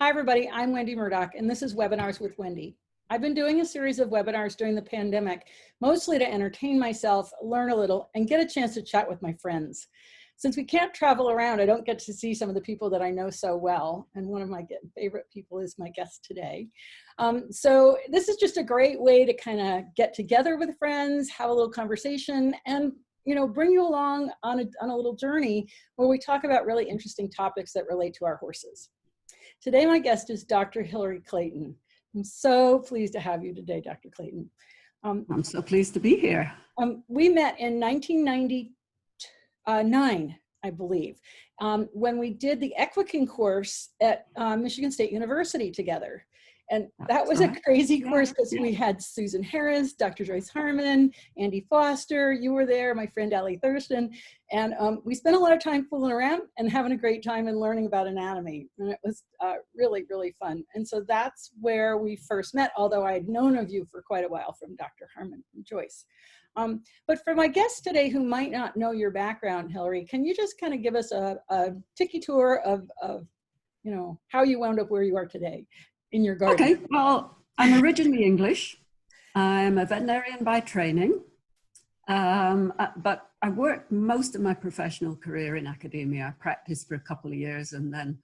Hi, everybody. I'm Wendy Murdoch, and this is Webinars with Wendy. I've been doing a series of webinars during the pandemic, mostly to entertain myself, learn a little, and get a chance to chat with my friends. Since we can't travel around, I don't get to see some of the people that I know so well, and one of my favorite people is my guest today. So this is just a great way to kind of get together with friends, have a little conversation, and bring you along on a little journey where we talk about really interesting topics that relate to our horses. Today, my guest is Dr. Hilary Clayton. I'm so pleased to have you today, Dr. Clayton. I'm so pleased to be here. We met in 1999, I believe, when we did the Equiking course at Michigan State University together. And that was a crazy course because we had Susan Harris, Dr. Joyce Harmon, Andy Foster, you were there, my friend Allie Thurston, and we spent a lot of time fooling around and having a great time and learning about anatomy. And it was really, really fun. And so that's where we first met, although I had known of you for quite a while from Dr. Harmon and Joyce. But for my guests today who might not know your background, Hilary, can you just kind of give us a tiki tour of how you wound up where you are today? In your garden. Okay, well, I'm originally English. I'm a veterinarian by training, but I worked most of my professional career in academia. I practiced for a couple of years and then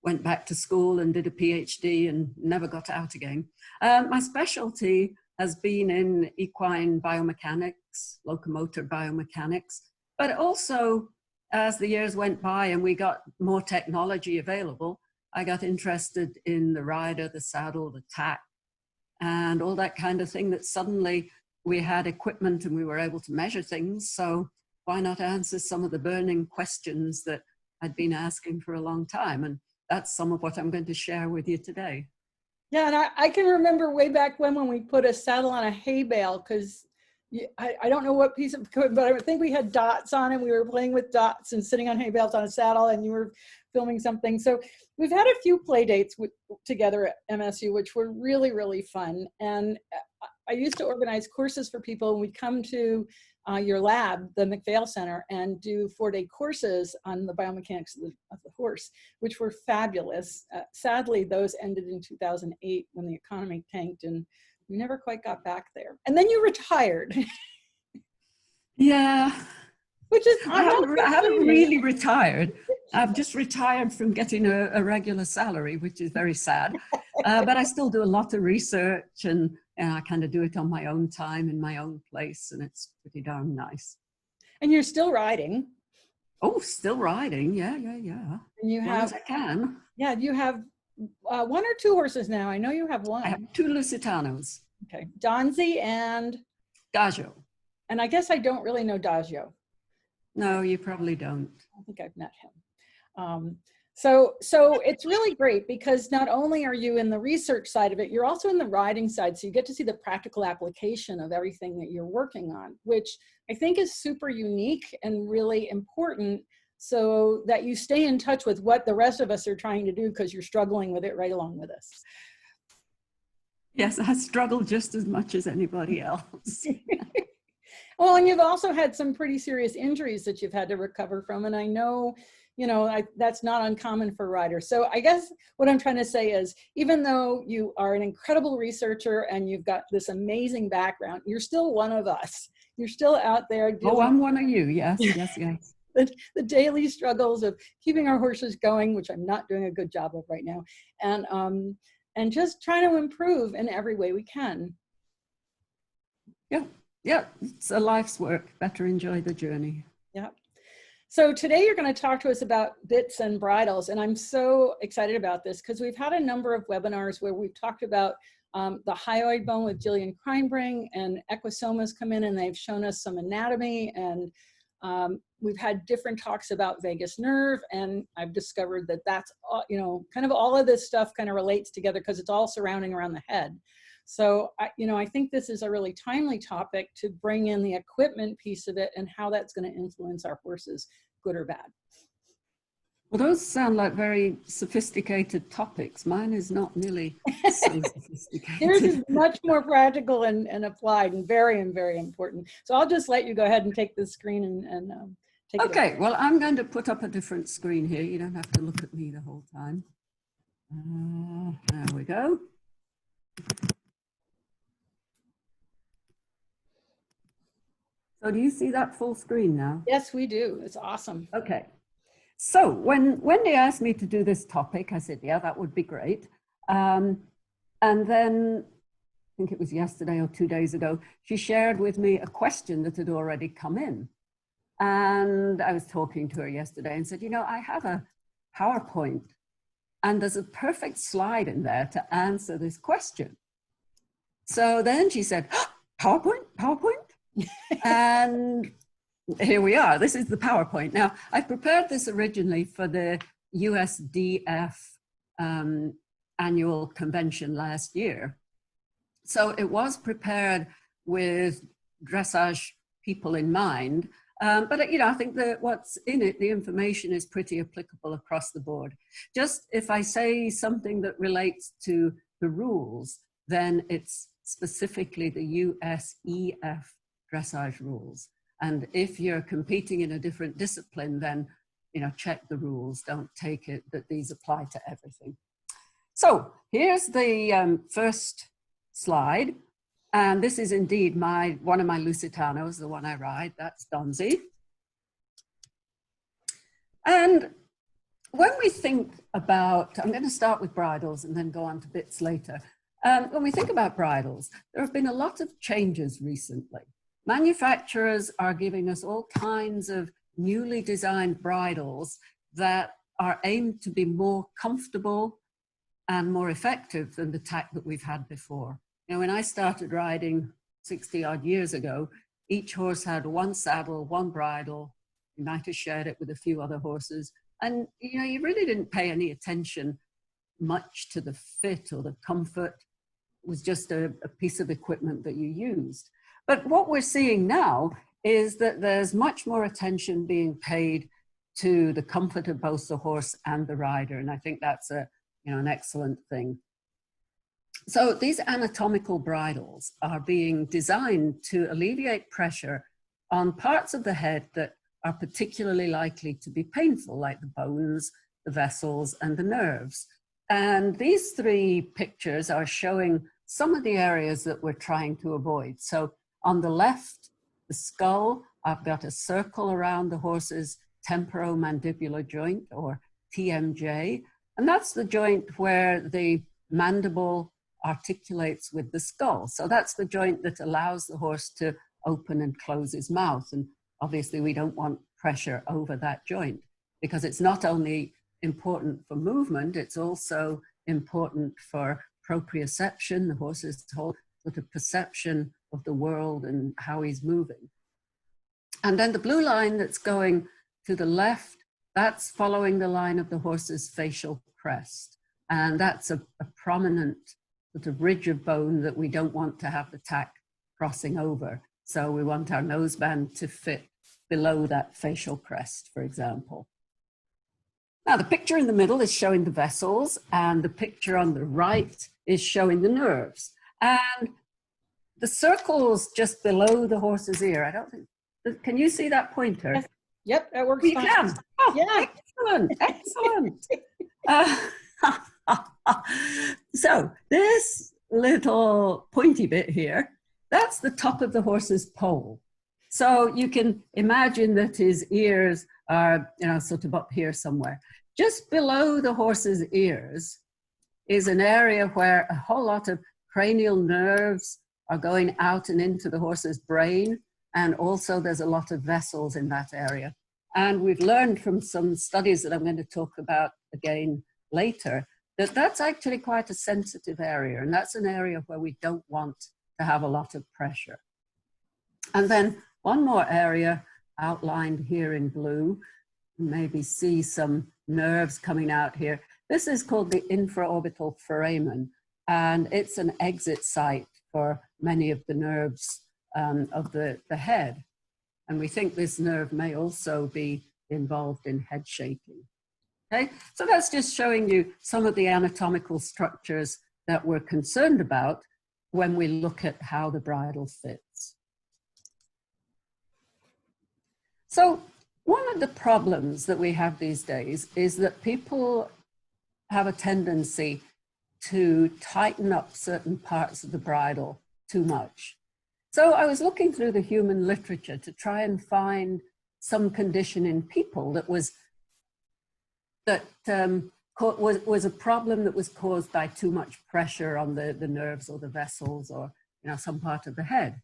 went back to school and did a PhD and never got out again. My specialty has been in equine biomechanics, locomotor biomechanics, but also as the years went by and we got more technology available, I got interested in the rider, the saddle, the tack, and all that kind of thing that suddenly we had equipment and we were able to measure things. So why not answer some of the burning questions that I'd been asking for a long time? And that's some of what I'm going to share with you today. Yeah, and I can remember way back when we put a saddle on a hay bale, because I don't know what piece of equipment, but I think we had dots on it. We were playing with dots and sitting on hay bales on a saddle, and you were filming something. So we've had a few play dates together at MSU, which were really, really fun. And I used to organize courses for people, and we'd come to your lab, the McPhail Center, and do 4-day courses on the biomechanics of the horse, which were fabulous. Sadly, those ended in 2008 when the economy tanked, and we never quite got back there. And then you retired. Yeah. Which is, I haven't really retired. I've just retired from getting a regular salary, which is very sad. But I still do a lot of research, and I kind of do it on my own time in my own place, and it's pretty darn nice. And you're still riding. Oh, still riding. Yeah. And you have, as I can. Yeah, you have 1 or 2 horses now. I know you have 1. I have 2 Lusitanos. Okay. Donzi and? Daggio. And I guess I don't really know Daggio. No, you probably don't. I think I've met him. So it's really great because not only are you in the research side of it, you're also in the riding side. So you get to see the practical application of everything that you're working on, which I think is super unique and really important, so that you stay in touch with what the rest of us are trying to do, because you're struggling with it right along with us. Yes, I struggle just as much as anybody else. Well, and you've also had some pretty serious injuries that you've had to recover from. And I know, that's not uncommon for riders. So I guess what I'm trying to say is, even though you are an incredible researcher and you've got this amazing background, you're still one of us. You're still out there. Oh, I'm one of you. Yes. The daily struggles of keeping our horses going, which I'm not doing a good job of right now. And just trying to improve in every way we can. Yeah, it's a life's work. Better enjoy the journey. Yeah. So today you're going to talk to us about bits and bridles, and I'm so excited about this because we've had a number of webinars where we've talked about the hyoid bone with Jillian Kreinbring, and Equisomas come in and they've shown us some anatomy, and we've had different talks about vagus nerve, and I've discovered that that's kind of all of this stuff kind of relates together because it's all surrounding around the head. So, I think this is a really timely topic to bring in the equipment piece of it and how that's going to influence our horses, good or bad. Well, those sound like very sophisticated topics. Mine is not nearly so sophisticated. Yours is much more practical and applied and very important. So I'll just let you go ahead and take the screen and take it. Okay, well, I'm going to put up a different screen here. You don't have to look at me the whole time. go. So do you see that full screen now? Yes, we do. It's awesome. Okay. So when Wendy asked me to do this topic, I said, yeah, that would be great. And then I think it was yesterday or 2 days ago, she shared with me a question that had already come in. And I was talking to her yesterday and said, you know, I have a PowerPoint and there's a perfect slide in there to answer this question. So then she said, oh, PowerPoint? And here we are. This is the PowerPoint. Now, I prepared this originally for the USDF annual convention last year. So it was prepared with dressage people in mind. But, you know, I think that what's in it, the information is pretty applicable across the board. Just if I say something that relates to the rules, then it's specifically the USEF dressage rules. And if you're competing in a different discipline, then, you know, check the rules. Don't take it that these apply to everything. So here's the first slide. And this is indeed one of my Lusitanos, the one I ride. That's Donzi. And when we think about, I'm going to start with bridles and then go on to bits later. When we think about bridles, there have been a lot of changes recently. Manufacturers are giving us all kinds of newly designed bridles that are aimed to be more comfortable and more effective than the tack that we've had before. You know, when I started riding 60 odd years ago, each horse had one saddle, one bridle. You might have shared it with a few other horses. And, you know, you really didn't pay any attention much to the fit or the comfort. It was just a piece of equipment that you used. But what we're seeing now is that there's much more attention being paid to the comfort of both the horse and the rider. And I think that's an excellent thing. So these anatomical bridles are being designed to alleviate pressure on parts of the head that are particularly likely to be painful, like the bones, the vessels, and the nerves. And these three pictures are showing some of the areas that we're trying to avoid. So on the left, the skull, I've got a circle around the horse's temporomandibular joint, or TMJ. And that's the joint where the mandible articulates with the skull. So that's the joint that allows the horse to open and close his mouth. And obviously we don't want pressure over that joint, because it's not only important for movement, it's also important for proprioception, the horse's whole sort of perception of the world and how he's moving. And then the blue line that's going to the left, that's following the line of the horse's facial crest. And that's a prominent sort of ridge of bone that we don't want to have the tack crossing over. So we want our noseband to fit below that facial crest, for example. Now, the picture in the middle is showing the vessels, and the picture on the right is showing the nerves. And the circles just below the horse's ear, I don't think, can you see that pointer? Yes. Yep, that works You fine. can. Oh, Yeah. excellent, excellent. So this little pointy bit here, that's the top of the horse's poll. So you can imagine that his ears are, sort of up here somewhere. Just below the horse's ears is an area where a whole lot of cranial nerves are going out and into the horse's brain. And also there's a lot of vessels in that area. And we've learned from some studies that I'm going to talk about again later, that that's actually quite a sensitive area. And that's an area where we don't want to have a lot of pressure. And then one more area outlined here in blue, maybe see some nerves coming out here. This is called the infraorbital foramen, and it's an exit site for many of the nerves of the head. And we think this nerve may also be involved in head shaking. Okay, so that's just showing you some of the anatomical structures that we're concerned about when we look at how the bridle fits. So one of the problems that we have these days is that people have a tendency to tighten up certain parts of the bridle too much. So I was looking through the human literature to try and find some condition in people that was a problem that was caused by too much pressure on the nerves or the vessels or some part of the head.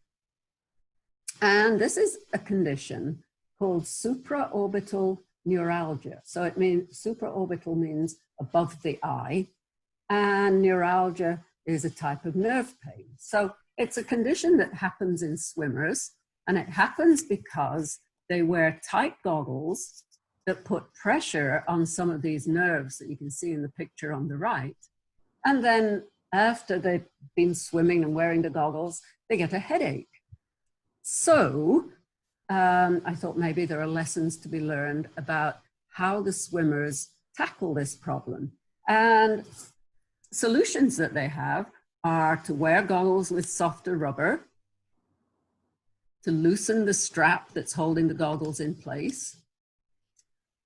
And this is a condition called supraorbital neuralgia. So it means, supraorbital means above the eye, and neuralgia is a type of nerve pain. So it's a condition that happens in swimmers, and it happens because they wear tight goggles that put pressure on some of these nerves that you can see in the picture on the right. And then after they've been swimming and wearing the goggles, they get a headache. So I thought maybe there are lessons to be learned about how the swimmers tackle this problem. And solutions that they have are to wear goggles with softer rubber, to loosen the strap that's holding the goggles in place,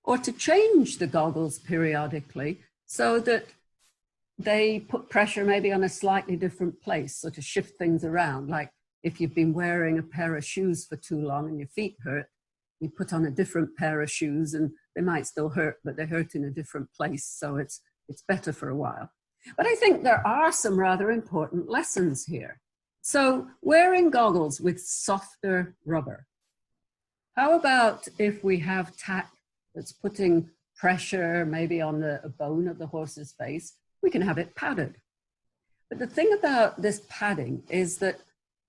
or to change the goggles periodically so that they put pressure maybe on a slightly different place, so to shift things around. Like if you've been wearing a pair of shoes for too long and your feet hurt, you put on a different pair of shoes and they might still hurt, but they hurt in a different place, so it's better for a while. But I think there are some rather important lessons here. So wearing goggles with softer rubber. How about if we have tack that's putting pressure maybe on a bone of the horse's face, we can have it padded. But the thing about this padding is that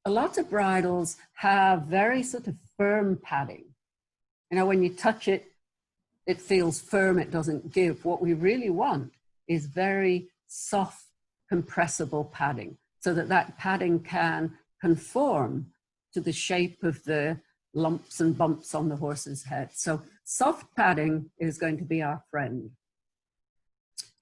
a lot of bridles have very sort of firm padding. When you touch it, it feels firm, it doesn't give. What we really want is very soft, compressible padding, so that that padding can conform to the shape of the lumps and bumps on the horse's head. So soft padding is going to be our friend.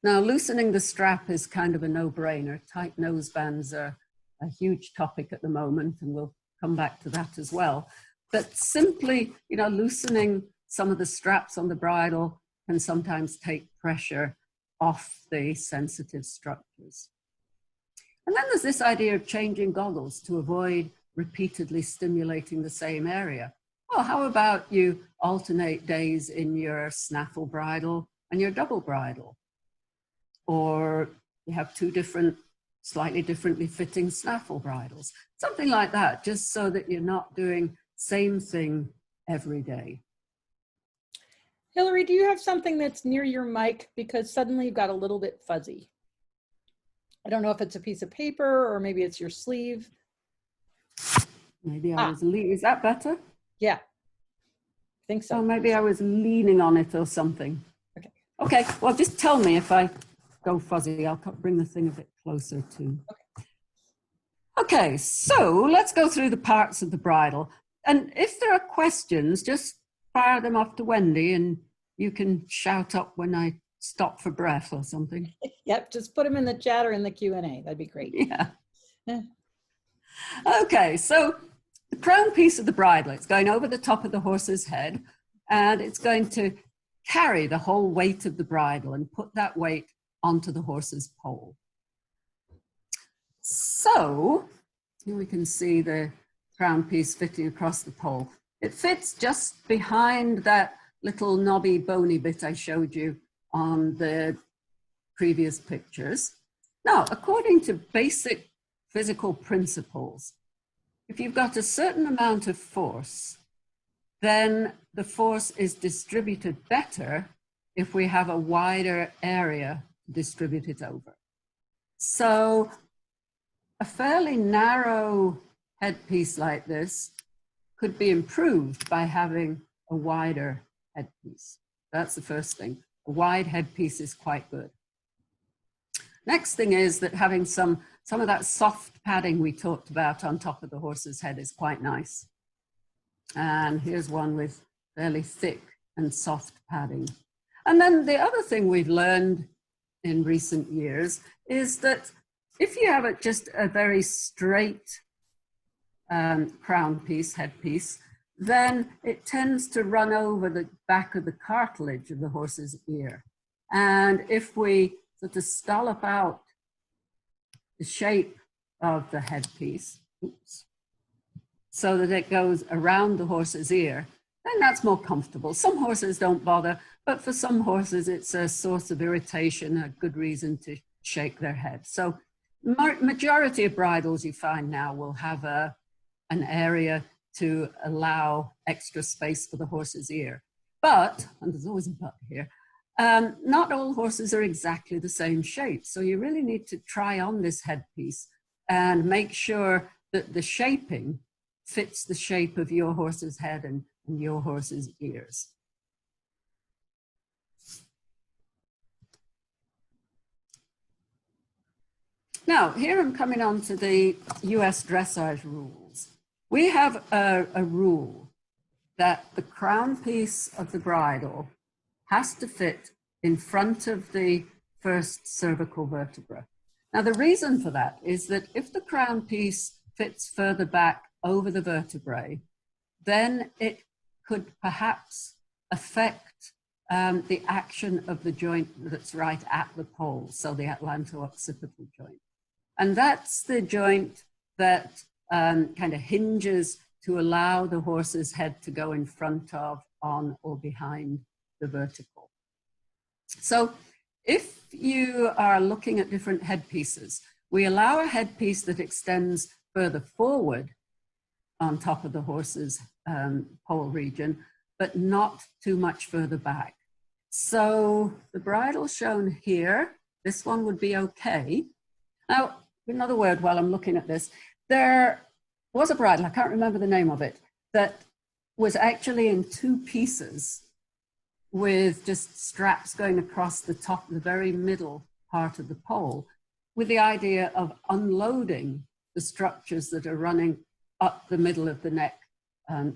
Now, loosening the strap is kind of a no-brainer. Tight nosebands are a huge topic at the moment, and we'll come back to that as well. But simply, loosening some of the straps on the bridle can sometimes take pressure off the sensitive structures. And then there's this idea of changing goggles to avoid repeatedly stimulating the same area. Well, how about you alternate days in your snaffle bridle and your double bridle? Or you have two different, slightly differently fitting snaffle bridles. Something like that, just so that you're not doing same thing every day. Hilary, do you have something that's near your mic? Because suddenly you've got a little bit fuzzy. I don't know if it's a piece of paper or maybe it's your sleeve. Maybe I was leaning. Is that better? Yeah, I think so. Oh, maybe I was leaning on it or something. Okay. Okay, well, just tell me if I go fuzzy. I'll bring the thing a bit closer too. Okay, so let's go through the parts of the bridle. And if there are questions, just fire them off to Wendy and you can shout up when I stop for breath or something. Yep, just put them in the chat or in the Q&A. That'd be great. Yeah. Okay, so the crown piece of the bridle, it's going over the top of the horse's head, and it's going to carry the whole weight of the bridle and put that weight onto the horse's poll. So here we can see the crown piece fitting across the poll. It fits just behind that little knobby bony bit I showed you on the previous pictures. Now, according to basic physical principles, if you've got a certain amount of force, then the force is distributed better if we have a wider area to distribute it over. So a fairly narrow headpiece like this could be improved by having a wider headpiece. That's the first thing. A wide headpiece is quite good. Next thing is that having some of that soft padding we talked about on top of the horse's head is quite nice. And here's one with fairly thick and soft padding. And then the other thing we've learned in recent years is that if you have just a very straight crown piece, headpiece, then it tends to run over the back of the cartilage of the horse's ear. And if we sort of scallop out the shape of the headpiece, oops, so that it goes around the horse's ear, then that's more comfortable. Some horses don't bother, but for some horses, it's a source of irritation, a good reason to shake their head. So majority of bridles you find now will have an area to allow extra space for the horse's ear. But, and there's always a but here, not all horses are exactly the same shape. So you really need to try on this headpiece and make sure that the shaping fits the shape of your horse's head and your horse's ears. Now, here I'm coming on to the US dressage rules. We have a rule that the crown piece of the bridle has to fit in front of the first cervical vertebra. Now, the reason for that is that if the crown piece fits further back over the vertebrae, then it could perhaps affect the action of the joint that's right at the pole, so the atlanto-occipital joint. And that's the joint that kind of hinges to allow the horse's head to go in front of, on, or behind the vertical. So if you are looking at different headpieces, we allow a headpiece that extends further forward on top of the horse's pole region, but not too much further back. So the bridle shown here, this one would be okay. Now, another word while I'm looking at this, there was a bridle, I can't remember the name of it, that was actually in two pieces with just straps going across the top, the very middle part of the pole, with the idea of unloading the structures that are running up the middle of the neck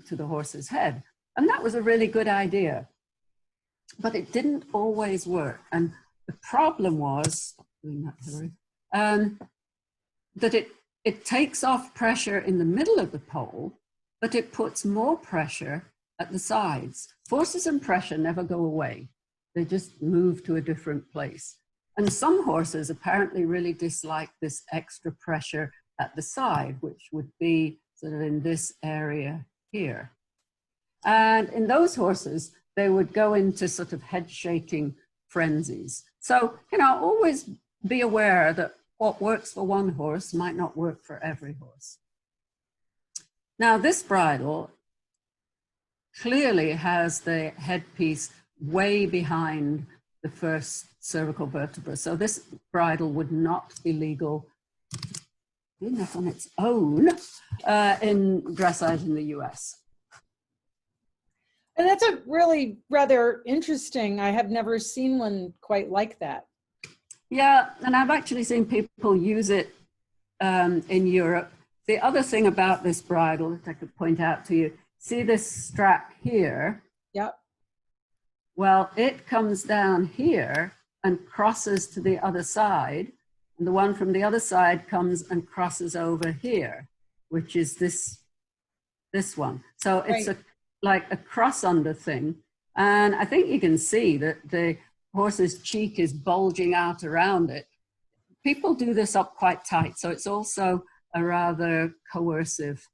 to the horse's head. And that was a really good idea, but it didn't always work. And the problem was, stop doing that, Hilary, that it takes off pressure in the middle of the pole, but it puts more pressure at the sides. Forces and pressure never go away. They just move to a different place. And some horses apparently really dislike this extra pressure at the side, which would be sort of in this area here. And in those horses, they would go into sort of head shaking frenzies. So, you know, always be aware that what works for one horse might not work for every horse. Now, this bridle clearly has the headpiece way behind the first cervical vertebra. So this bridle would not be legal enough on its own in dressage in the US. And that's a really rather interesting, I have never seen one quite like that. Yeah, and I've actually seen people use it in Europe. The other thing about this bridle that I could point out to you, see this strap here? Yep. Well, it comes down here and crosses to the other side. And the one from the other side comes and crosses over here, which is this one. So it's right. Like a cross under thing. And I think you can see that the horse's cheek is bulging out around it. People do this up quite tight. So it's also a rather coercive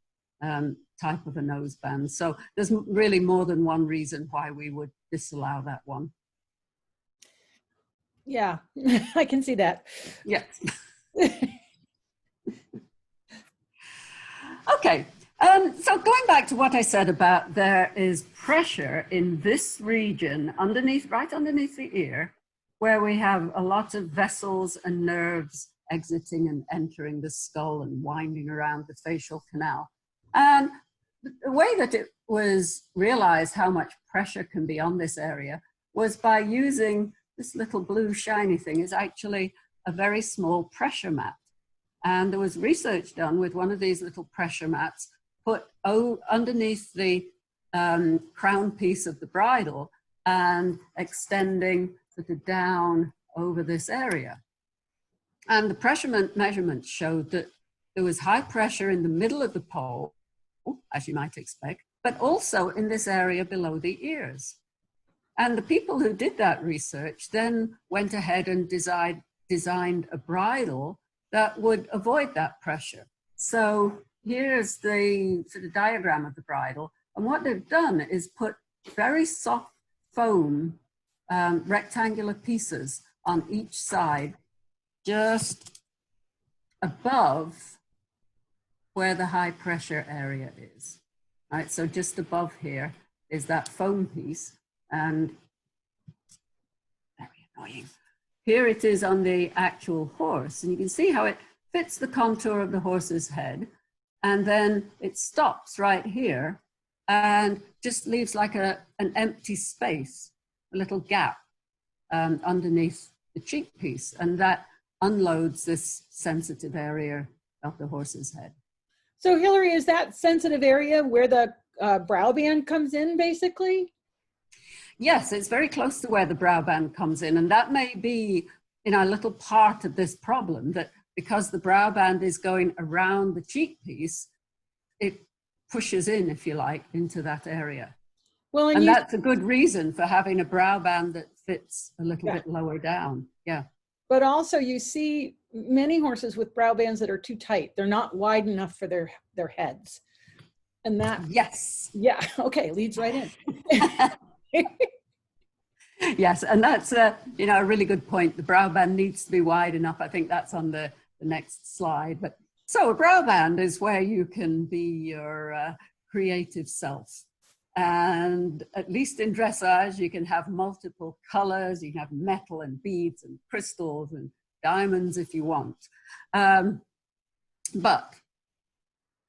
type of a noseband. So there's really more than one reason why we would disallow that one. Yeah, I can see that. Yes. Okay. So going back to what I said about there is pressure in this region underneath, right underneath the ear, where we have a lot of vessels and nerves exiting and entering the skull and winding around the facial canal. And the way that it was realized how much pressure can be on this area was by using this little blue shiny thing. Is actually a very small pressure mat. And there was research done with one of these little pressure mats put underneath the crown piece of the bridle and extending sort of down over this area. And the pressure measurements showed that there was high pressure in the middle of the pole, as you might expect, but also in this area below the ears. And the people who did that research then went ahead and designed a bridle that would avoid that pressure. So here's the sort of diagram of the bridle. And what they've done is put very soft foam, rectangular pieces on each side, just above where the high pressure area is. All right, so just above here is that foam piece, and very annoying. Here it is on the actual horse, and you can see how it fits the contour of the horse's head, and then it stops right here and just leaves like an empty space, a little gap underneath the cheek piece, and that unloads this sensitive area of the horse's head. So Hilary, is that sensitive area where the brow band comes in, basically? Yes, it's very close to where the brow band comes in, and that may be, you know, a little part of this problem, that because the brow band is going around the cheek piece, it pushes in, if you like, into that area. Well, and that's a good reason for having a brow band that fits a little bit lower down. Yeah. But also you see many horses with brow bands that are too tight. They're not wide enough for their heads. And that, yes. Yeah, okay, leads right in. Yes, and that's a really good point. The brow band needs to be wide enough. I think that's on the next slide. But so a brow band is where you can be your creative self. And at least in dressage, you can have multiple colors. You can have metal and beads and crystals and diamonds if you want. But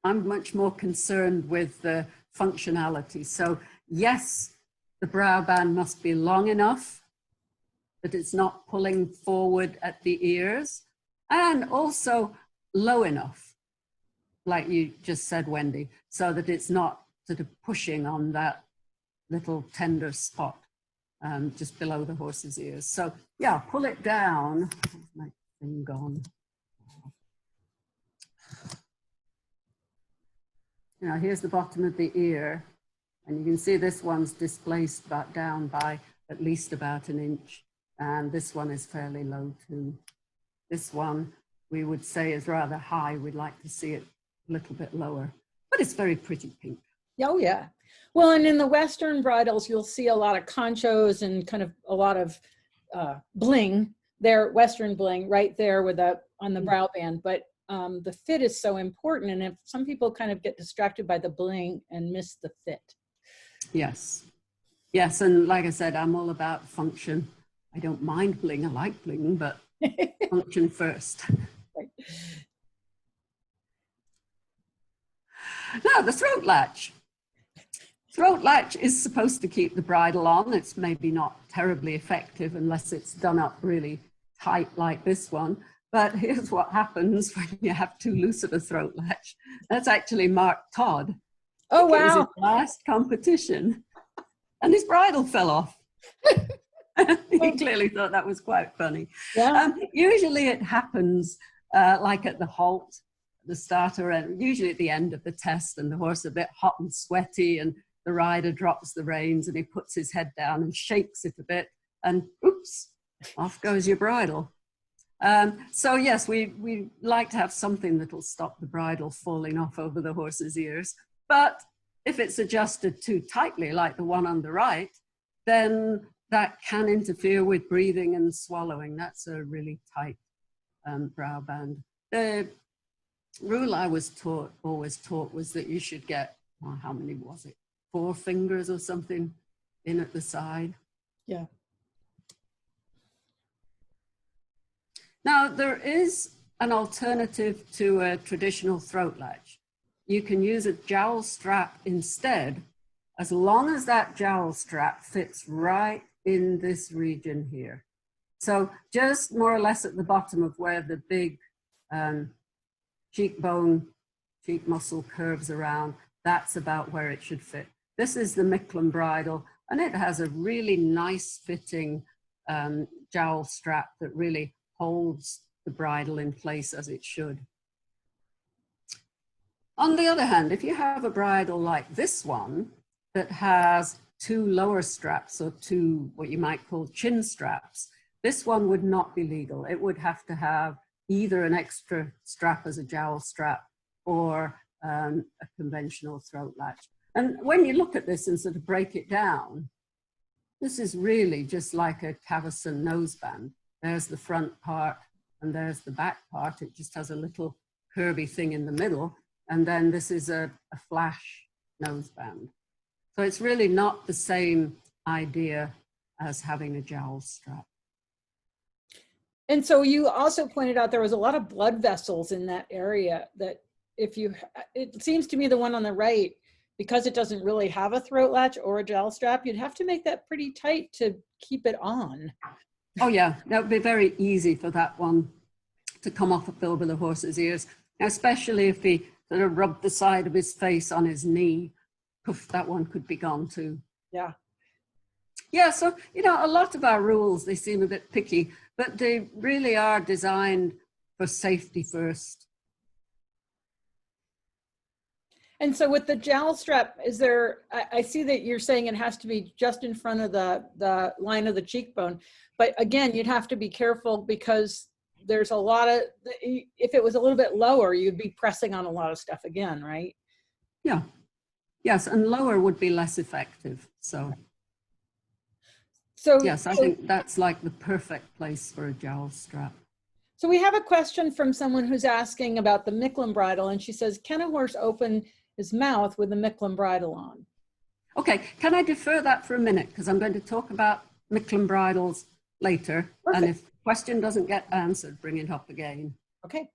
I'm much more concerned with the functionality. So yes, the brow band must be long enough that it's not pulling forward at the ears, and also low enough, like you just said, Wendy, so that it's not sort of pushing on that little tender spot just below the horse's ears. So yeah, pull it down. Where's my thing gone? Now here's the bottom of the ear, and you can see this one's displaced down by at least about an inch, and this one is fairly low too. This one we would say is rather high. We'd like to see it a little bit lower, but it's very pretty pink. Oh yeah. Well, and in the Western bridles, you'll see a lot of conchos and kind of a lot of bling there, Western bling right there with on the brow band. But the fit is so important, and if some people kind of get distracted by the bling and miss the fit. Yes. Yes, and like I said, I'm all about function. I don't mind bling, I like bling, but function first. Right. Now, the throat latch. Throat latch is supposed to keep the bridle on. It's maybe not terribly effective unless it's done up really tight like this one. But here's what happens when you have too loose of a throat latch. That's actually Mark Todd. Oh, wow. It was his last competition, and his bridle fell off. He clearly thought that was quite funny. Yeah. Usually it happens like at the halt, the starter, and usually at the end of the test, and the horse is a bit hot and sweaty, and the rider drops the reins and he puts his head down and shakes it a bit, and oops, off goes your bridle. So yes, we like to have something that'll stop the bridle falling off over the horse's ears. But if it's adjusted too tightly, like the one on the right, then that can interfere with breathing and swallowing. That's a really tight brow band. The rule I was always taught was that you should get, how many was it? 4 fingers or something in at the side. Yeah. Now, there is an alternative to a traditional throat latch. You can use a jowl strap instead, as long as that jowl strap fits right in this region here. So just more or less at the bottom of where the big cheekbone, cheek muscle curves around, that's about where it should fit. This is the Micklem bridle, and it has a really nice fitting jowl strap that really holds the bridle in place as it should. On the other hand, if you have a bridle like this one that has 2 lower straps, or 2 what you might call chin straps, this one would not be legal. It would have to have either an extra strap as a jowl strap or a conventional throat latch. And when you look at this and sort of break it down, this is really just like a Cavesson noseband. There's the front part and there's the back part. It just has a little curvy thing in the middle. And then this is a flash noseband. So it's really not the same idea as having a jowl strap. And so you also pointed out there was a lot of blood vessels in that area that if you, it seems to me the one on the right, because it doesn't really have a throat latch or a jowl strap, you'd have to make that pretty tight to keep it on. Oh yeah, that would be very easy for that one to come off over the horse's ears, especially if he sort of rubbed the side of his face on his knee. Poof, that one could be gone too. Yeah. Yeah, so, you know, a lot of our rules, they seem a bit picky, but they really are designed for safety first. And so with the jowl strap, is there, I see that you're saying it has to be just in front of the line of the cheekbone, but again, you'd have to be careful because there's a lot of, if it was a little bit lower, you'd be pressing on a lot of stuff again, right? Yeah. Yes, and lower would be less effective, so. So yes, I think that's like the perfect place for a jowl strap. So we have a question from someone who's asking about the Micklin bridle, and she says, can a horse open his mouth with the Micklin bridle on? Okay, can I defer that for a minute? Because I'm going to talk about Micklin bridles later. Perfect. And if the question doesn't get answered, bring it up again. Okay.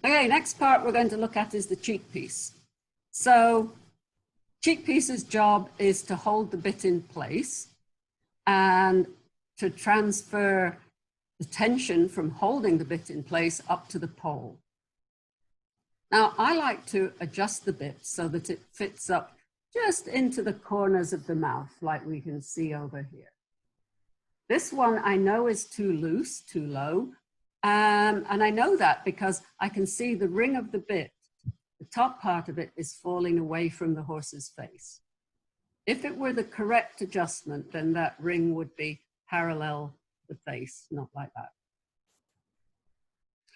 Okay, next part we're going to look at is the cheekpiece. So cheekpiece's job is to hold the bit in place and to transfer the tension from holding the bit in place up to the pole. Now, I like to adjust the bit so that it fits up just into the corners of the mouth, like we can see over here. This one I know is too loose, too low, and I know that because I can see the ring of the bit. The top part of it is falling away from the horse's face. If it were the correct adjustment, then that ring would be parallel to the face, not like that.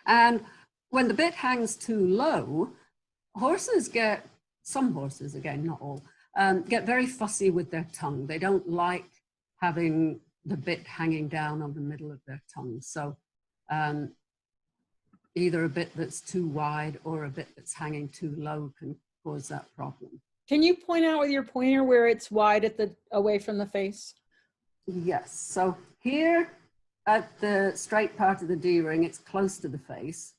And when the bit hangs too low, horses get, some horses, again, not all, get very fussy with their tongue. They don't like having the bit hanging down on the middle of their tongue. So either a bit that's too wide or a bit that's hanging too low can cause that problem. Can you point out with your pointer where it's wide at the, away from the face? Yes, so here at the straight part of the D-ring, it's close to the face.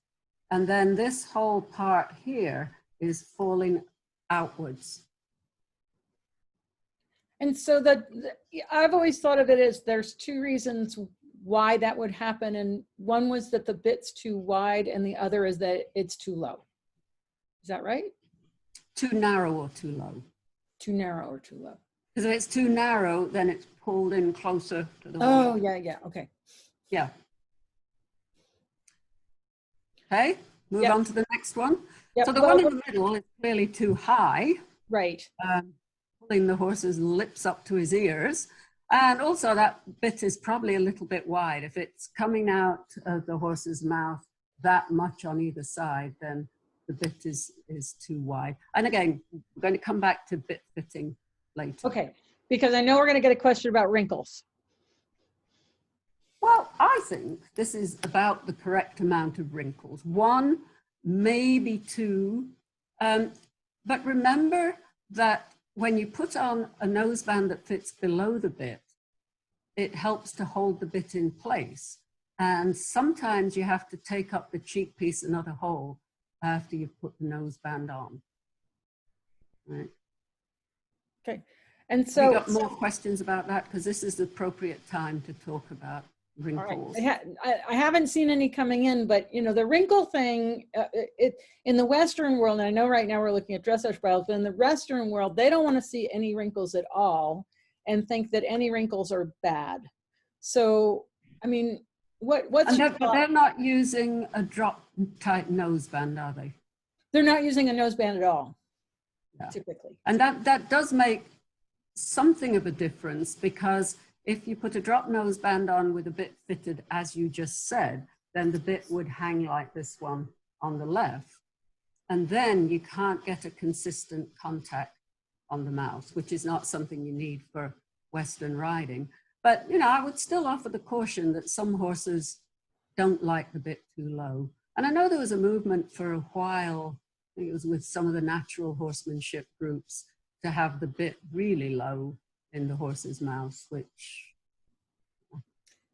And then this whole part here is falling outwards. And so I've always thought of it as there's two reasons why that would happen. And one was that the bit's too wide and the other is that it's too low. Is that right? Too narrow or too low? Too narrow or too low. Because if it's too narrow, then it's pulled in closer to the Oh, wall. yeah, okay. Yeah. Okay, move on to the next one. Yep. So the one in the middle is clearly too high. Right. Pulling the horse's lips up to his ears. And also that bit is probably a little bit wide. If it's coming out of the horse's mouth that much on either side, then the bit is too wide. And again, we're going to come back to bit fitting later. Okay, because I know we're going to get a question about wrinkles. Well, I think this is about the correct amount of wrinkles. One, maybe two. But remember that when you put on a noseband that fits below the bit, it helps to hold the bit in place. And sometimes you have to take up the cheek piece another hole after you've put the noseband on. Right. Okay. And so you got more questions about that? Because this is the appropriate time to talk about wrinkles. Right. I haven't seen any coming in, but you know, the wrinkle thing, in the Western world, and I know right now we're looking at dressage bridles, but in the Western world, they don't want to see any wrinkles at all and think that any wrinkles are bad. So, I mean, but they're not using a drop tight noseband, are they? They're not using a noseband at all, yeah. Typically. And that does make something of a difference, because if you put a drop noseband on with a bit fitted, as you just said, then the bit would hang like this one on the left. And then you can't get a consistent contact on the mouth, which is not something you need for Western riding. But, you know, I would still offer the caution that some horses don't like the bit too low. And I know there was a movement for a while, I think it was with some of the natural horsemanship groups, to have the bit really low in the horse's mouth, which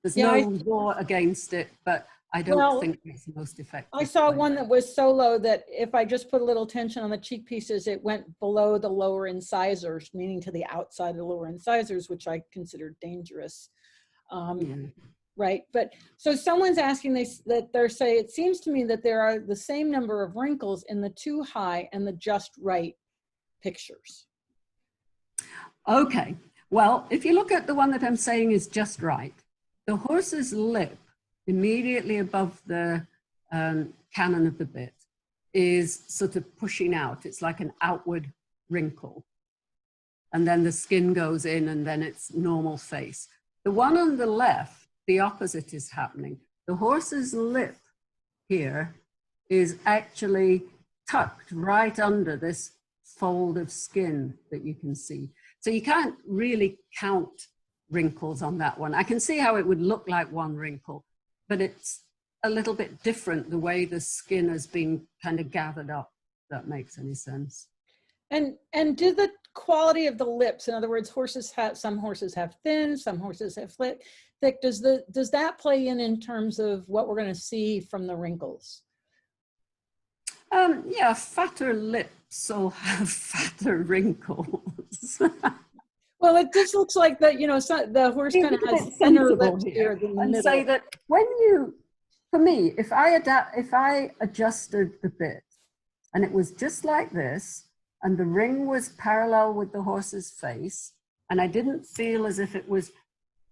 there's no law against it, but I don't think it's the most effective. I saw one that was so low that if I just put a little tension on the cheek pieces, it went below the lower incisors, meaning to the outside of the lower incisors, which I consider dangerous. Right. But so someone's asking that they're saying, it seems to me that there are the same number of wrinkles in the too high and the just right pictures. Okay. Well, if you look at the one that I'm saying is just right, the horse's lip immediately above the cannon of the bit is sort of pushing out. It's like an outward wrinkle. And then the skin goes in and then it's normal face. The one on the left, the opposite is happening. The horse's lip here is actually tucked right under this fold of skin that you can see. So you can't really count wrinkles on that one. I can see how it would look like one wrinkle, but it's a little bit different the way the skin has been kind of gathered up, if that makes any sense. And do the quality of the lips, in other words, some horses have thin, some horses have thick. Does that play in terms of what we're going to see from the wrinkles? Yeah, fatter lips will have fatter wrinkles. Well, it just looks like that, you know, the horse kind of has thinner lips here than the middle. Say that when you, for me, if I adjusted the bit and it was just like this and the ring was parallel with the horse's face and I didn't feel as if it was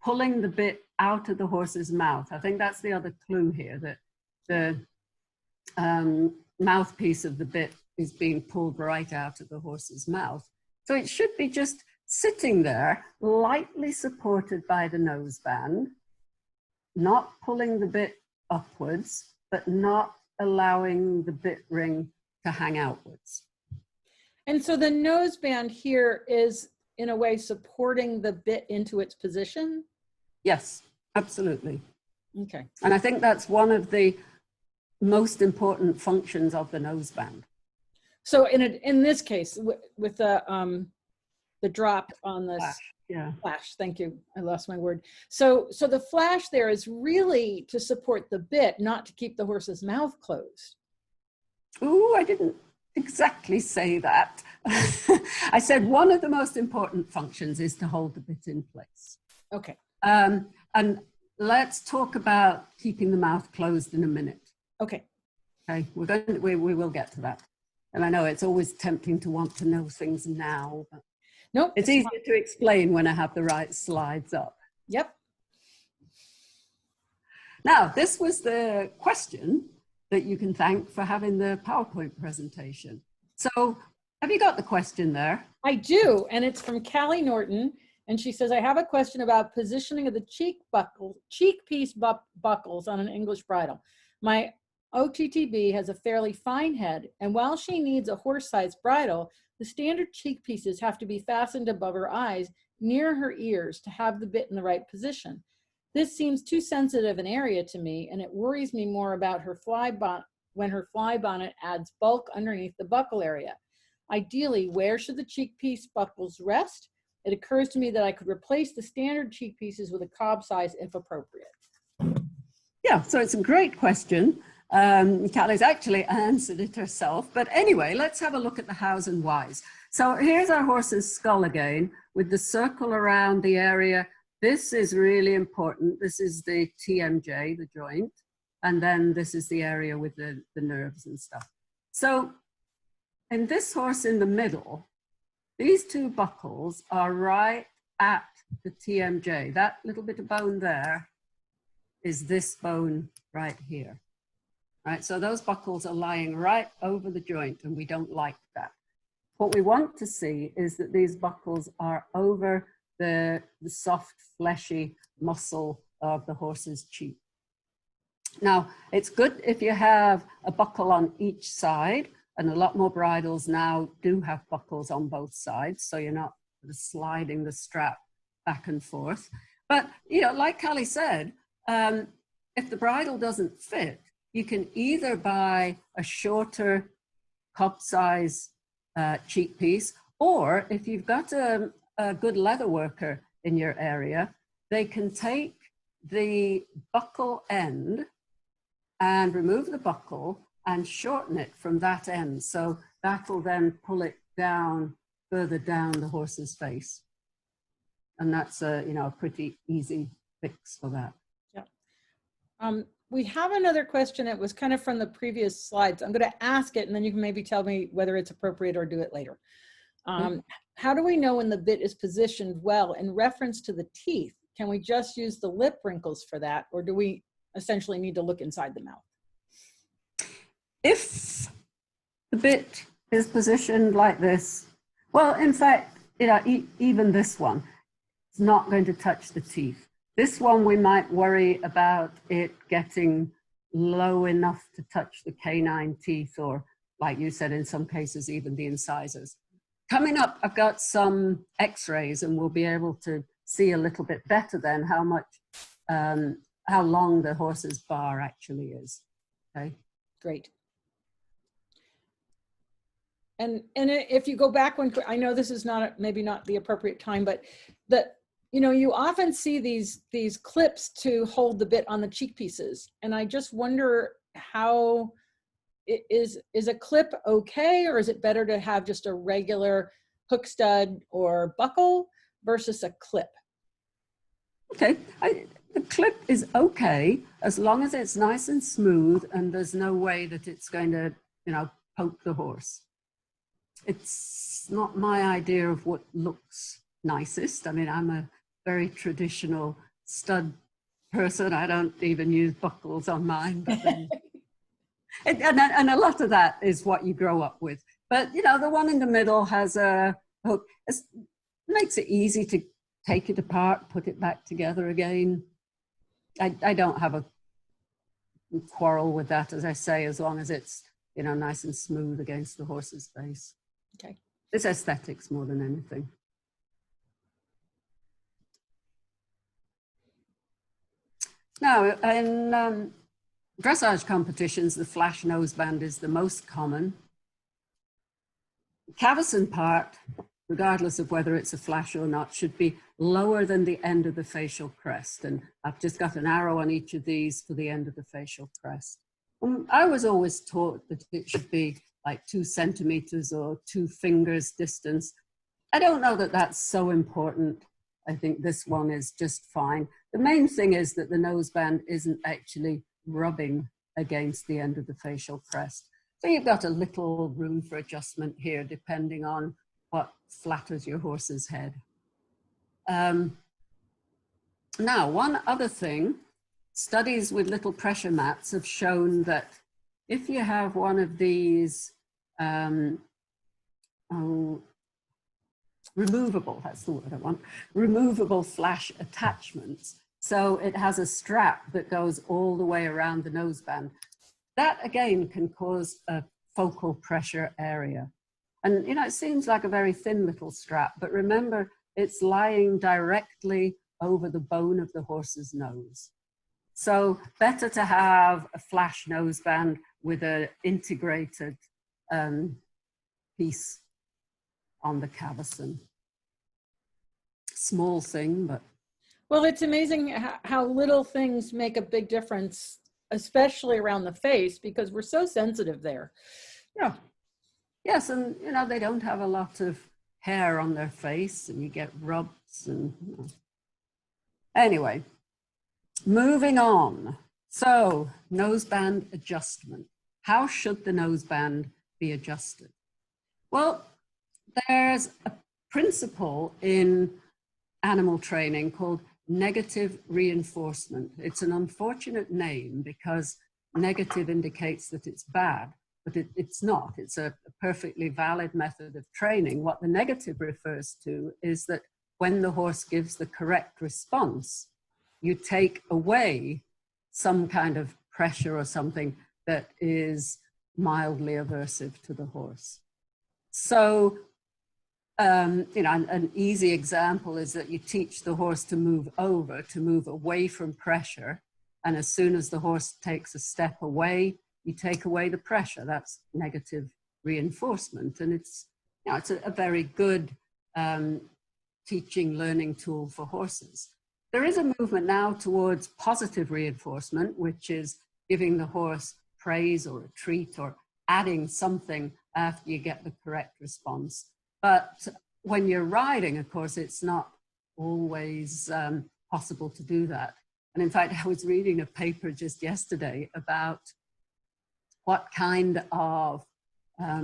pulling the bit out of the horse's mouth. I think that's the other clue here, that the mouthpiece of the bit is being pulled right out of the horse's mouth. So it should be just sitting there, lightly supported by the noseband, not pulling the bit upwards, but not allowing the bit ring to hang outwards. And so the noseband here is, in a way, supporting the bit into its position? Yes, absolutely. Okay. And I think that's one of the most important functions of the noseband. So in this case, with the drop on the flash, thank you, I lost my word. So the flash there is really to support the bit, not to keep the horse's mouth closed. Ooh, I didn't exactly say that. I said one of the most important functions is to hold the bit in place. Okay. And let's talk about keeping the mouth closed in a minute. Okay. Okay, we will get to that. And I know it's always tempting to want to know things now, but nope, it's easier to explain when I have the right slides up. Yep. Now, this was the question that you can thank for having the PowerPoint presentation. So have you got the question there? I do, and it's from Callie Norton. And she says, I have a question about positioning of the cheek piece buckles on an English bridle. My OTTB has a fairly fine head, and while she needs a horse-sized bridle, the standard cheek pieces have to be fastened above her eyes near her ears to have the bit in the right position. This seems too sensitive an area to me, and it worries me more about her when her fly bonnet adds bulk underneath the buckle area. Ideally, where should the cheek piece buckles rest? It occurs to me that I could replace the standard cheek pieces with a cob size if appropriate. Yeah, so it's a great question. Callie's actually answered it herself. But anyway, let's have a look at the hows and whys. So here's our horse's skull again with the circle around the area. This is really important. This is the TMJ, the joint. And then this is the area with the nerves and stuff. So in this horse in the middle, these two buckles are right at the TMJ. That little bit of bone there is this bone right here. Right, so those buckles are lying right over the joint, and we don't like that. What we want to see is that these buckles are over the soft, fleshy muscle of the horse's cheek. Now, it's good if you have a buckle on each side, and a lot more bridles now do have buckles on both sides, so you're not sliding the strap back and forth. But, you know, like Callie said, if the bridle doesn't fit, you can either buy a shorter cup size cheek piece, or if you've got a good leather worker in your area, they can take the buckle end and remove the buckle and shorten it from that end. So that will then pull it down, further down the horse's face. And that's a, you know, a pretty easy fix for that. Yeah. We have another question. It was kind of from the previous slides. I'm going to ask it, and then you can maybe tell me whether it's appropriate or do it later. How do we know when the bit is positioned well in reference to the teeth? Can we just use the lip wrinkles for that, or do we essentially need to look inside the mouth? If the bit is positioned like this, well, in fact, you know, even this one is not going to touch the teeth. This one, we might worry about it getting low enough to touch the canine teeth, or like you said, in some cases, even the incisors. Coming up, I've got some x-rays, and we'll be able to see a little bit better then how much, how long the horse's bar actually is. Okay. Great. And if you go back when, I know this is not, maybe not the appropriate time, but that, you know, you often see these clips to hold the bit on the cheek pieces. And I just wonder how, is a clip okay, or is it better to have just a regular hook stud or buckle versus a clip? Okay, the clip is okay as long as it's nice and smooth and there's no way that it's going to, you know, poke the horse. It's not my idea of what looks nicest. I mean, I'm a very traditional stud person. I don't even use buckles on mine. But then, and a lot of that is what you grow up with. But, you know, the one in the middle has a hook. It makes it easy to take it apart, put it back together again. I don't have a quarrel with that, as I say, as long as it's, you know, nice and smooth against the horse's face. Okay. It's aesthetics more than anything. Now, in dressage competitions, the flash noseband is the most common. The cavesson part, regardless of whether it's a flash or not, should be lower than the end of the facial crest. And I've just got an arrow on each of these for the end of the facial crest. I was always taught that it should be like 2 centimeters or 2 fingers distance. I don't know that that's so important. I think this one is just fine. The main thing is that the noseband isn't actually rubbing against the end of the facial crest. So you've got a little room for adjustment here, depending on what flatters your horse's head. Now, one other thing, studies with little pressure mats have shown that if you have one of these removable, that's the word I want, removable flash attachments, so it has a strap that goes all the way around the noseband, that again can cause a focal pressure area. And, you know, it seems like a very thin little strap, but remember, it's lying directly over the bone of the horse's nose. So better to have a flash noseband with an integrated piece on the cavesson. Small thing, but. Well, it's amazing how little things make a big difference, especially around the face, because we're so sensitive there. Yeah. Yes, and, you know, they don't have a lot of hair on their face, and you get rubs and, you know. Anyway, moving on. So, noseband adjustment. How should the noseband be adjusted? Well, there's a principle in animal training called negative reinforcement. It's an unfortunate name because negative indicates that it's bad, but it's not. It's a perfectly valid method of training. What the negative refers to is that when the horse gives the correct response, you take away some kind of pressure or something that is mildly aversive to the horse. So, you know, an easy example is that you teach the horse to move over, to move away from pressure. And as soon as the horse takes a step away, you take away the pressure. That's negative reinforcement. And it's, you know, it's a very good teaching, learning tool for horses. There is a movement now towards positive reinforcement, which is giving the horse praise or a treat or adding something after you get the correct response. But when you're riding, of course, it's not always possible to do that. And in fact, I was reading a paper just yesterday about what kind of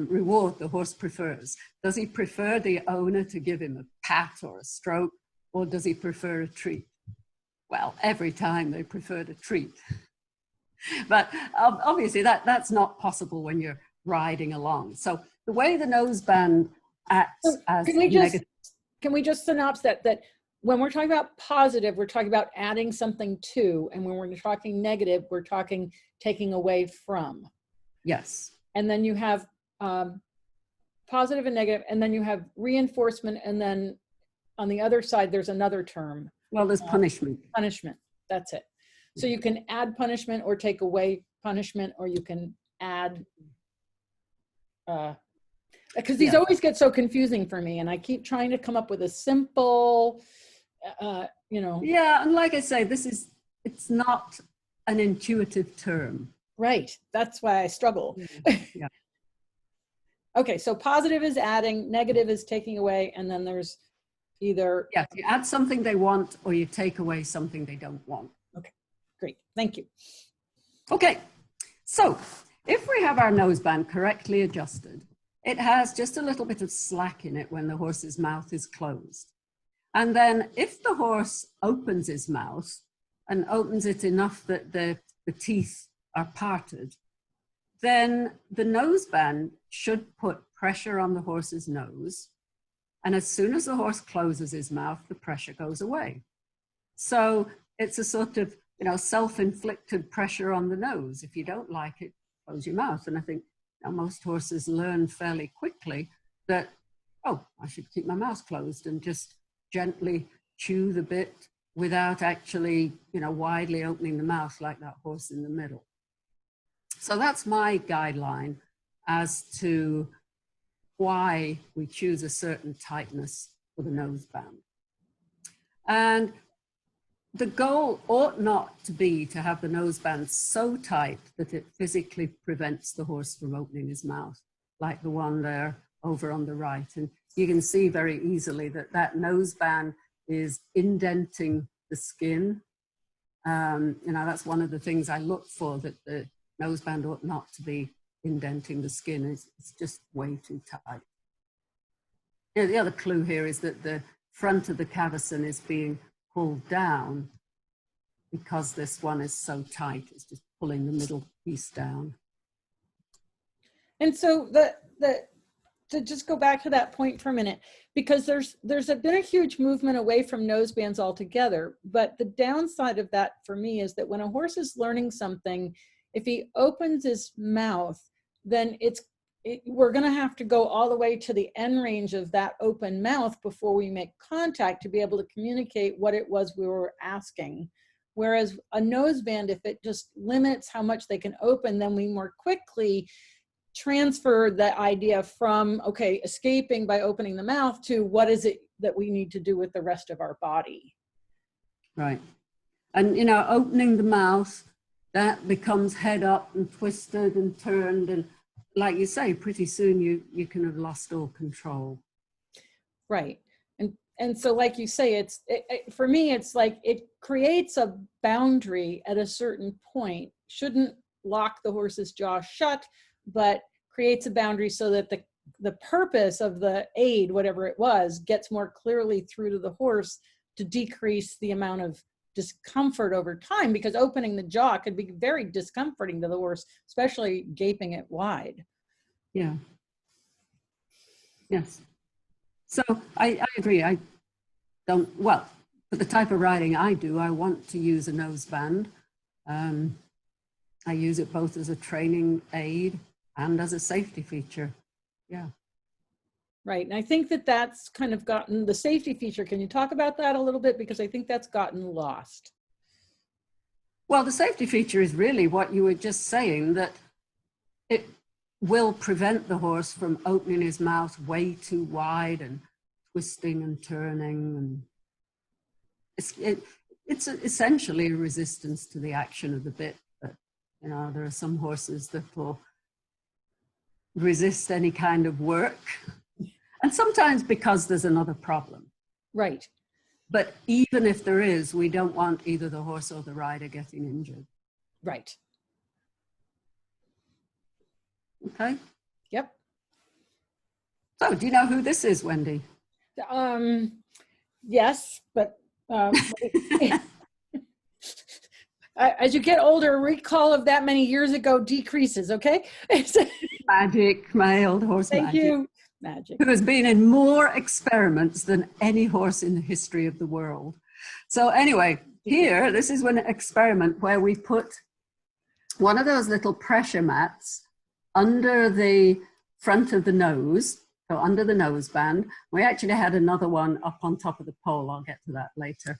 reward the horse prefers. Does he prefer the owner to give him a pat or a stroke, or does he prefer a treat? Well, every time they preferred a treat. But obviously that's not possible when you're riding along. So the way the noseband acts as negative. Can we just synopsis that when we're talking about positive, we're talking about adding something to, and when we're talking negative, we're talking taking away from. Yes. And then you have positive and negative, and then you have reinforcement, and then on the other side, there's another term. Well, there's punishment. Punishment, that's it. So you can add punishment or take away punishment, or you can add, because these always get so confusing for me, and I keep trying to come up with a simple, you know. Yeah, and like I say, it's not an intuitive term. Right, that's why I struggle. Yeah. Okay, so positive is adding, negative is taking away, and then there's either... Yeah, you add something they want or you take away something they don't want. Okay, great, thank you. Okay, so if we have our noseband correctly adjusted, it has just a little bit of slack in it when the horse's mouth is closed. And then if the horse opens his mouth and opens it enough that the teeth are parted, then the noseband should put pressure on the horse's nose. And as soon as the horse closes his mouth, the pressure goes away. So it's a sort of, you know, self-inflicted pressure on the nose. If you don't like it, close your mouth. And I think, you know, most horses learn fairly quickly that, oh, I should keep my mouth closed and just gently chew the bit without actually, you know, widely opening the mouth like that horse in the middle. So that's my guideline as to why we choose a certain tightness for the noseband. And the goal ought not to be to have the noseband so tight that it physically prevents the horse from opening his mouth, like the one there over on the right. And you can see very easily that that noseband is indenting the skin. You know, that's one of the things I look for, that the noseband ought not to be indenting the skin. It's just way too tight. You know, the other clue here is that the front of the cavesson is being pulled down because this one is so tight. It's just pulling the middle piece down. And so to just go back to that point for a minute, because there's been a huge movement away from nosebands altogether, but the downside of that for me is that when a horse is learning something, if he opens his mouth, then we're going to have to go all the way to the end range of that open mouth before we make contact to be able to communicate what it was we were asking. Whereas a noseband, if it just limits how much they can open, then we more quickly transfer the idea from, okay, escaping by opening the mouth to what is it that we need to do with the rest of our body. Right. And, you know, opening the mouth, that becomes head up and twisted and turned, and like you say, pretty soon you can have lost all control. Right. And so like you say, for me, it's like it creates a boundary at a certain point. Shouldn't lock the horse's jaw shut, but creates a boundary so that the purpose of the aid, whatever it was, gets more clearly through to the horse to decrease the amount of discomfort over time, because opening the jaw could be very discomforting to the horse, especially gaping it wide. Yeah. Yes. So I agree. don't, well, for the type of riding I do, I want to use a noseband. I use it both as a training aid and as a safety feature. Yeah. Right. And I think that that's kind of gotten the safety feature. Can you talk about that a little bit? Because I think that's gotten lost. Well, the safety feature is really what you were just saying, that it will prevent the horse from opening his mouth way too wide and twisting and turning. And it's essentially a resistance to the action of the bit. But, you know, there are some horses that will resist any kind of work. And sometimes because there's another problem. Right. But even if there is, we don't want either the horse or the rider getting injured. Right. Okay. Yep. So do you know who this is, Wendy? Yes, but as you get older, recall of that many years ago decreases, okay? Magic, my old horse Thank Magic. you. Magic. Who has been in more experiments than any horse in the history of the world. So anyway, here, this is an experiment where we put one of those little pressure mats under the front of the nose, so under the noseband. We actually had another one up on top of the pole. I'll get to that later.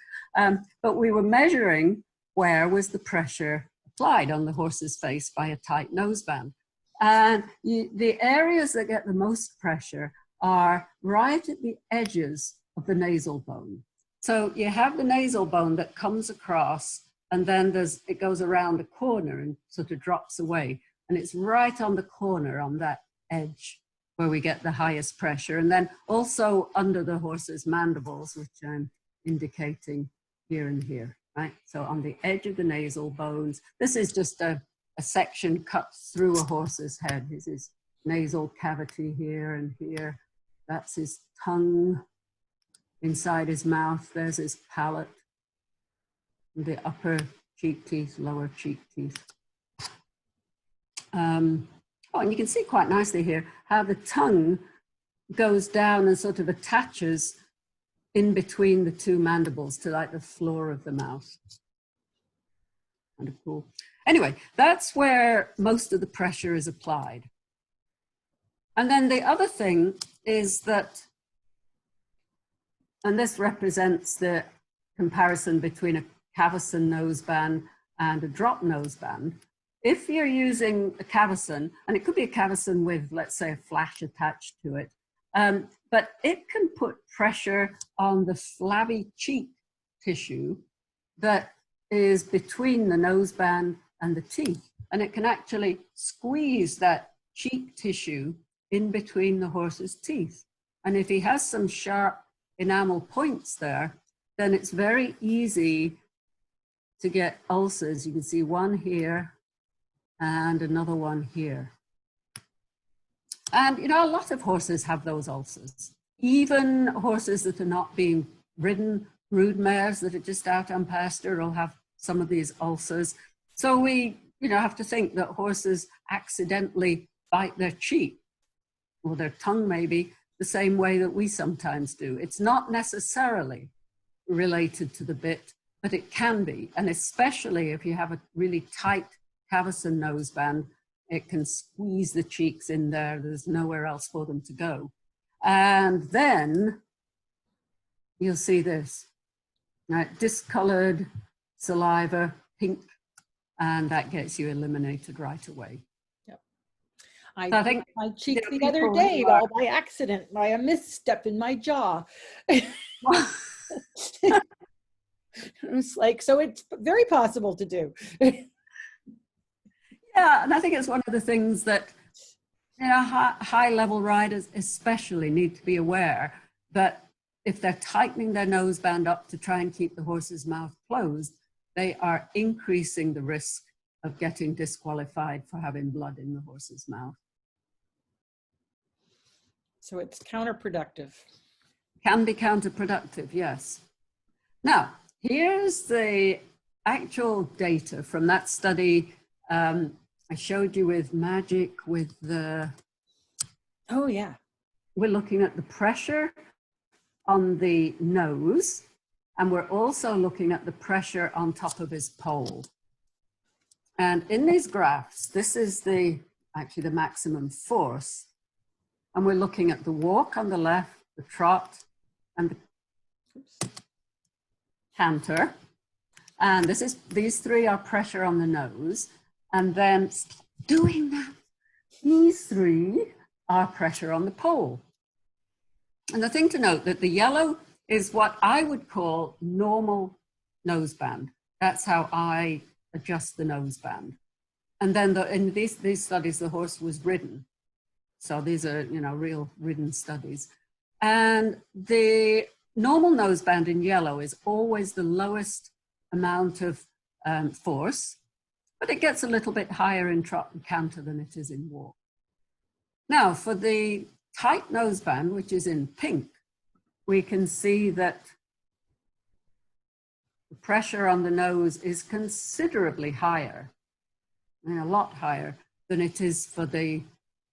But we were measuring where was the pressure applied on the horse's face by a tight noseband. And the areas that get the most pressure are right at the edges of the nasal bone. So you have the nasal bone that comes across, and then it goes around a corner and sort of drops away. And it's right on the corner on that edge where we get the highest pressure. And then also under the horse's mandibles, which I'm indicating here and here, right? So on the edge of the nasal bones, this is just a section cut through a horse's head. This is nasal cavity here and here. That's his tongue inside his mouth. There's his palate, the upper cheek teeth, lower cheek teeth. Oh, and you can see quite nicely here how the tongue goes down and sort of attaches in between the two mandibles to like the floor of the mouth. Kind of cool. Anyway, that's where most of the pressure is applied. And then the other thing is that, and this represents the comparison between a cavesson noseband and a drop noseband. If you're using a cavesson, and it could be a cavesson with, let's say, a flash attached to it, but it can put pressure on the flabby cheek tissue that is between the noseband and the teeth. And it can actually squeeze that cheek tissue in between the horse's teeth. And if he has some sharp enamel points there, then it's very easy to get ulcers. You can see one here and another one here. And, you know, a lot of horses have those ulcers. Even horses that are not being ridden, brood mares that are just out on pasture will have some of these ulcers. So we, you know, have to think that horses accidentally bite their cheek or their tongue maybe the same way that we sometimes do. It's not necessarily related to the bit, but it can be. And especially if you have a really tight cavesson noseband, it can squeeze the cheeks in there. There's nowhere else for them to go. And then you'll see this, right? Discolored saliva, pink, and that gets you eliminated right away. Yep. I think my cheek the other day all by accident, by a misstep in my jaw. It's like, so it's very possible to do. Yeah, and I think it's one of the things that, you know, high-level riders especially need to be aware that if they're tightening their noseband up to try and keep the horse's mouth closed, they are increasing the risk of getting disqualified for having blood in the horse's mouth. So it's counterproductive. Can be counterproductive, yes. Now, here's the actual data from that study I showed you with Magic, with the... Oh, yeah. We're looking at the pressure on the nose, and we're also looking at the pressure on top of his pole. And in these graphs, this is actually the maximum force. And we're looking at the walk on the left, the trot, and the canter. And these three are pressure on the nose. And then doing that, these three are pressure on the pole. And the thing to note that the yellow is what I would call normal noseband. That's how I adjust the noseband. And then in these studies, the horse was ridden. So these are, real ridden studies. And the normal noseband in yellow is always the lowest amount of force, but it gets a little bit higher in trot and canter than it is in walk. Now, for the tight noseband, which is in pink, we can see that the pressure on the nose is considerably higher, a lot higher than it is for the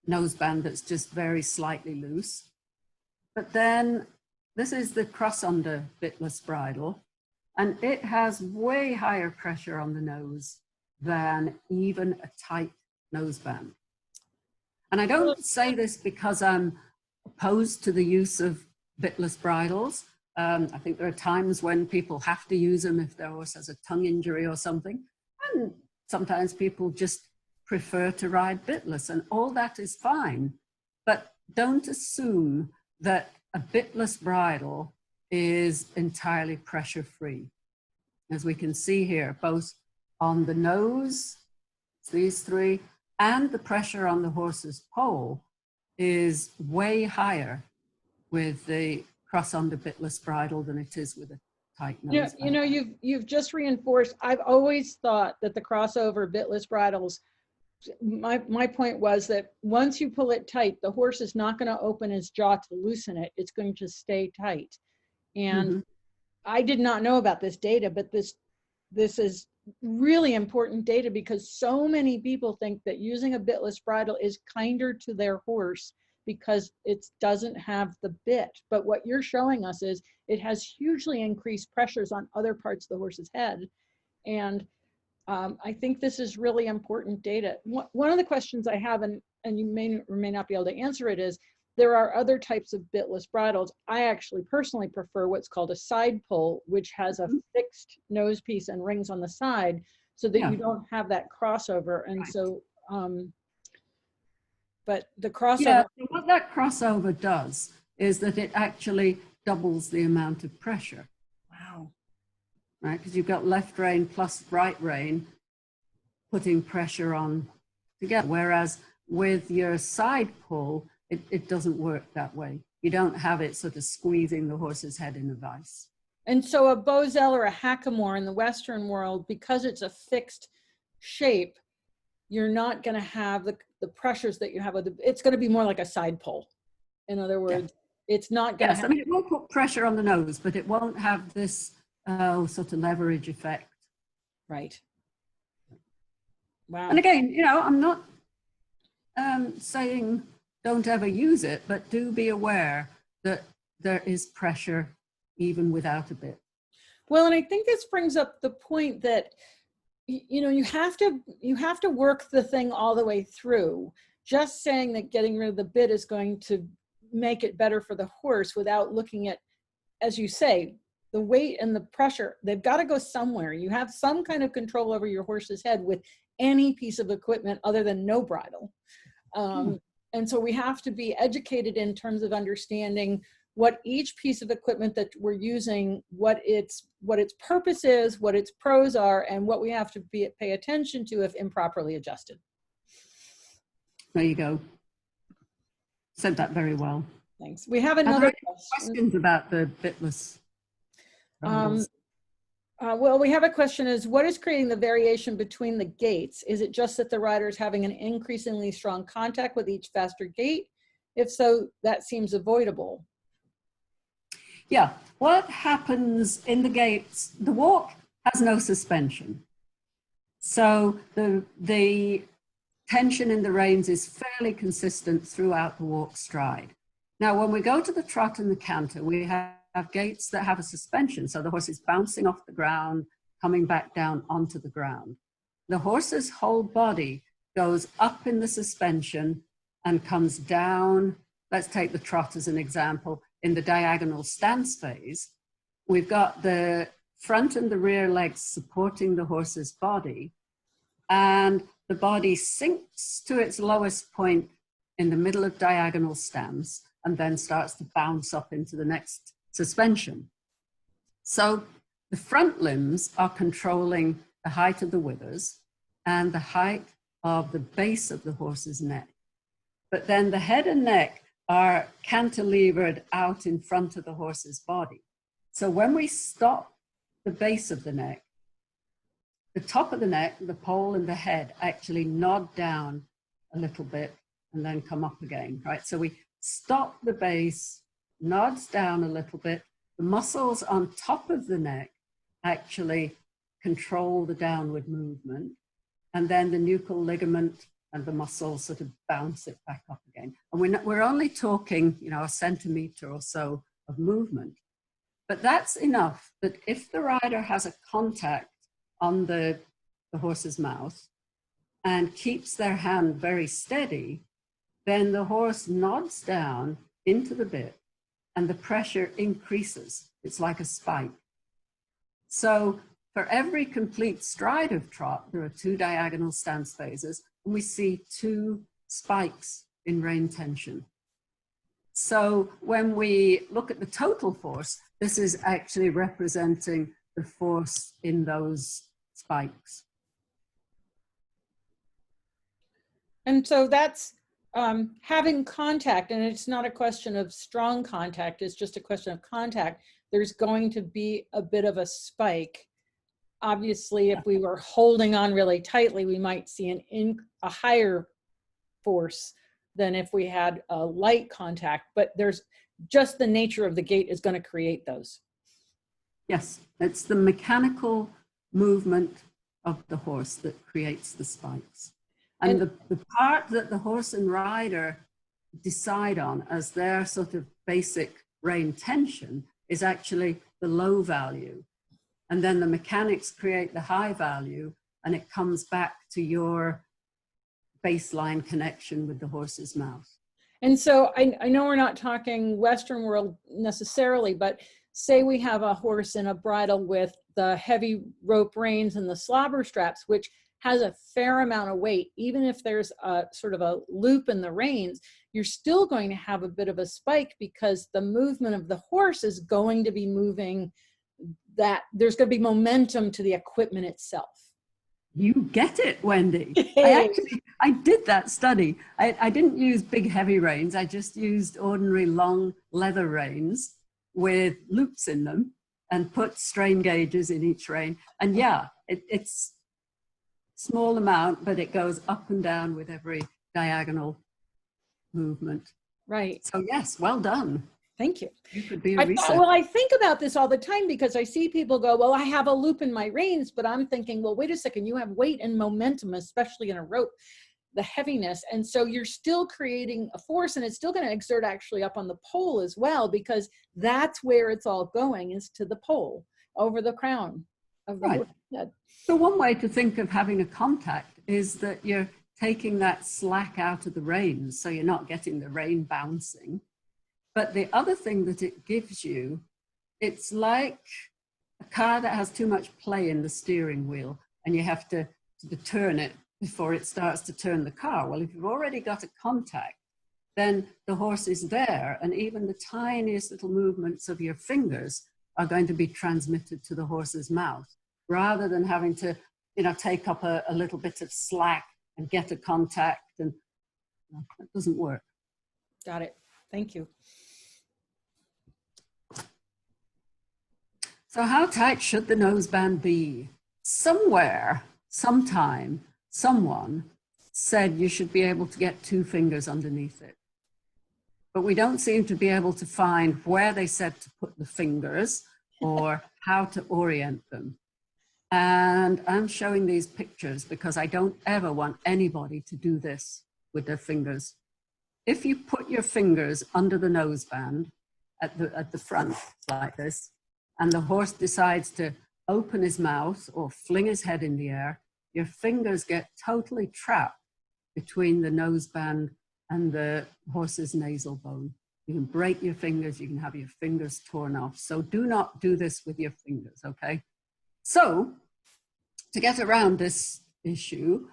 noseband that's just very slightly loose. But then this is the cross-under bitless bridle, and it has way higher pressure on the nose than even a tight noseband. And I don't say this because I'm opposed to the use of bitless bridles. I think there are times when people have to use them if their horse has a tongue injury or something. And sometimes people just prefer to ride bitless, and all that is fine. But don't assume that a bitless bridle is entirely pressure-free. As we can see here, both on the nose, these three, and the pressure on the horse's pole is way higher with the cross-under bitless bridle than it is with a tight nose. You've just reinforced. I've always thought that the crossover bitless bridles, my point was that once you pull it tight, the horse is not going to open his jaw to loosen it. It's going to stay tight. And I did not know about this data, but this is really important data, because so many people think that using a bitless bridle is kinder to their horse because it doesn't have the bit. But what you're showing us is it has hugely increased pressures on other parts of the horse's head. And I think this is really important data. One of the questions I have, and you may or may not be able to answer it, is there are other types of bitless bridles. I actually personally prefer what's called a side pull, which has a fixed nose piece and rings on the side so that you don't have that crossover. And so, but the crossover. Yeah, so what that crossover does is that it actually doubles the amount of pressure. Wow. Right, because you've got left rein plus right rein putting pressure on together. Whereas with your side pull, it doesn't work that way. You don't have it sort of squeezing the horse's head in a vice. And so a Boselle or a Hackamore in the Western world, because it's a fixed shape, you're not going to have the pressures that you have with it's going to be more like a side pull. In other words, it's not going to have. I mean, it will put pressure on the nose, but it won't have this sort of leverage effect. Right. Wow. And again, I'm not saying don't ever use it, but do be aware that there is pressure even without a bit. Well, and I think this brings up the point that, you have to work the thing all the way through. Just saying that getting rid of the bit is going to make it better for the horse without looking at, as you say, the weight and the pressure, they've got to go somewhere. You have some kind of control over your horse's head with any piece of equipment other than no bridle. And so we have to be educated in terms of understanding what each piece of equipment that we're using, what its purpose is, what its pros are, and what we have to pay attention to if improperly adjusted. There you go. Said that very well. Thanks. We have another questions about the bitless. Well, we have a question is, what is creating the variation between the gaits? Is it just that the rider is having an increasingly strong contact with each faster gait? If so, that seems avoidable. Yeah, what happens in the gaits, the walk has no suspension. So the tension in the reins is fairly consistent throughout the walk stride. Now, when we go to the trot and the canter, we have have gaits that have a suspension. So the horse is bouncing off the ground, coming back down onto the ground. The horse's whole body goes up in the suspension and comes down. Let's take the trot as an example. In the diagonal stance phase, we've got the front and the rear legs supporting the horse's body, and the body sinks to its lowest point in the middle of diagonal stance and then starts to bounce up into the next suspension. So the front limbs are controlling the height of the withers and the height of the base of the horse's neck. But then the head and neck are cantilevered out in front of the horse's body. So when we stop the base of the neck, the top of the neck, the pole and the head actually nod down a little bit and then come up again, right? So we stop the base, nods down a little bit. The muscles on top of the neck actually control the downward movement. And then the nuchal ligament and the muscles sort of bounce it back up again. And we're only talking, you know, a centimeter or so of movement. But that's enough that if the rider has a contact on the horse's mouth and keeps their hand very steady, then the horse nods down into the bit and the pressure increases. It's like a spike. So for every complete stride of trot, there are 2 diagonal stance phases, and we see 2 spikes in rein tension. So when we look at the total force, this is actually representing the force in those spikes. And so that's having contact, and it's not a question of strong contact, it's just a question of contact. There's going to be a bit of a spike. Obviously, if we were holding on really tightly, we might see a higher force than if we had a light contact, but there's just the nature of the gait is going to create those. Yes, it's the mechanical movement of the horse that creates the spikes. And the part that the horse and rider decide on as their sort of basic rein tension is actually the low value. And then the mechanics create the high value, and it comes back to your baseline connection with the horse's mouth. And so I know we're not talking Western world necessarily, but say we have a horse in a bridle with the heavy rope reins and the slobber straps, which has a fair amount of weight. Even if there's a sort of a loop in the reins, you're still going to have a bit of a spike because the movement of the horse is going to be moving that there's going to be momentum to the equipment itself. You get it, Wendy. I did that study. I didn't use big heavy reins. I just used ordinary long leather reins with loops in them and put strain gauges in each rein. And yeah, it's small amount, but it goes up and down with every diagonal movement. Right. So yes, well done. Thank you. You could be a researcher. Well, I think about this all the time because I see people go, well, I have a loop in my reins, but I'm thinking, well, wait a second, you have weight and momentum, especially in a rope, the heaviness. And so you're still creating a force, and it's still going to exert actually up on the pole as well, because that's where it's all going, is to the pole over the crown of the horse's head. So one way to think of having a contact is that you're taking that slack out of the reins, so you're not getting the rein bouncing. But the other thing that it gives you, it's like a car that has too much play in the steering wheel and you have to turn it before it starts to turn the car. Well, if you've already got a contact, then the horse is there, and even the tiniest little movements of your fingers are going to be transmitted to the horse's mouth, rather than having to, take up a little bit of slack and get a contact, and that doesn't work. Got it. Thank you. So how tight should the noseband be? Somewhere, sometime, someone said you should be able to get 2 fingers underneath it. But we don't seem to be able to find where they said to put the fingers or how to orient them. And I'm showing these pictures because I don't ever want anybody to do this with their fingers. If you put your fingers under the noseband at the front like this, and the horse decides to open his mouth or fling his head in the air, your fingers get totally trapped between the noseband and the horse's nasal bone. You can break your fingers, you can have your fingers torn off. So do not do this with your fingers, okay? So to get around this issue,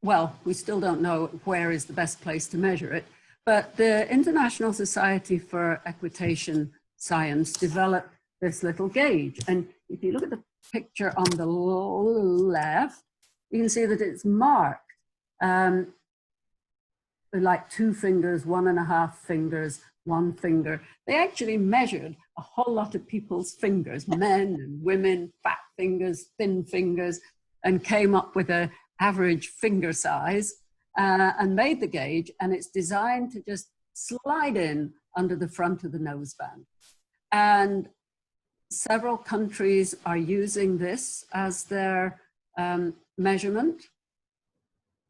well, we still don't know where is the best place to measure it, but the International Society for Equitation Science developed this little gauge. And if you look at the picture on the left, you can see that it's marked like 2 fingers, 1.5 fingers, 1 finger. They actually measured a whole lot of people's fingers, men and women, fat fingers, thin fingers, and came up with an average finger size and made the gauge. And it's designed to just slide in under the front of the noseband. And several countries are using this as their measurement.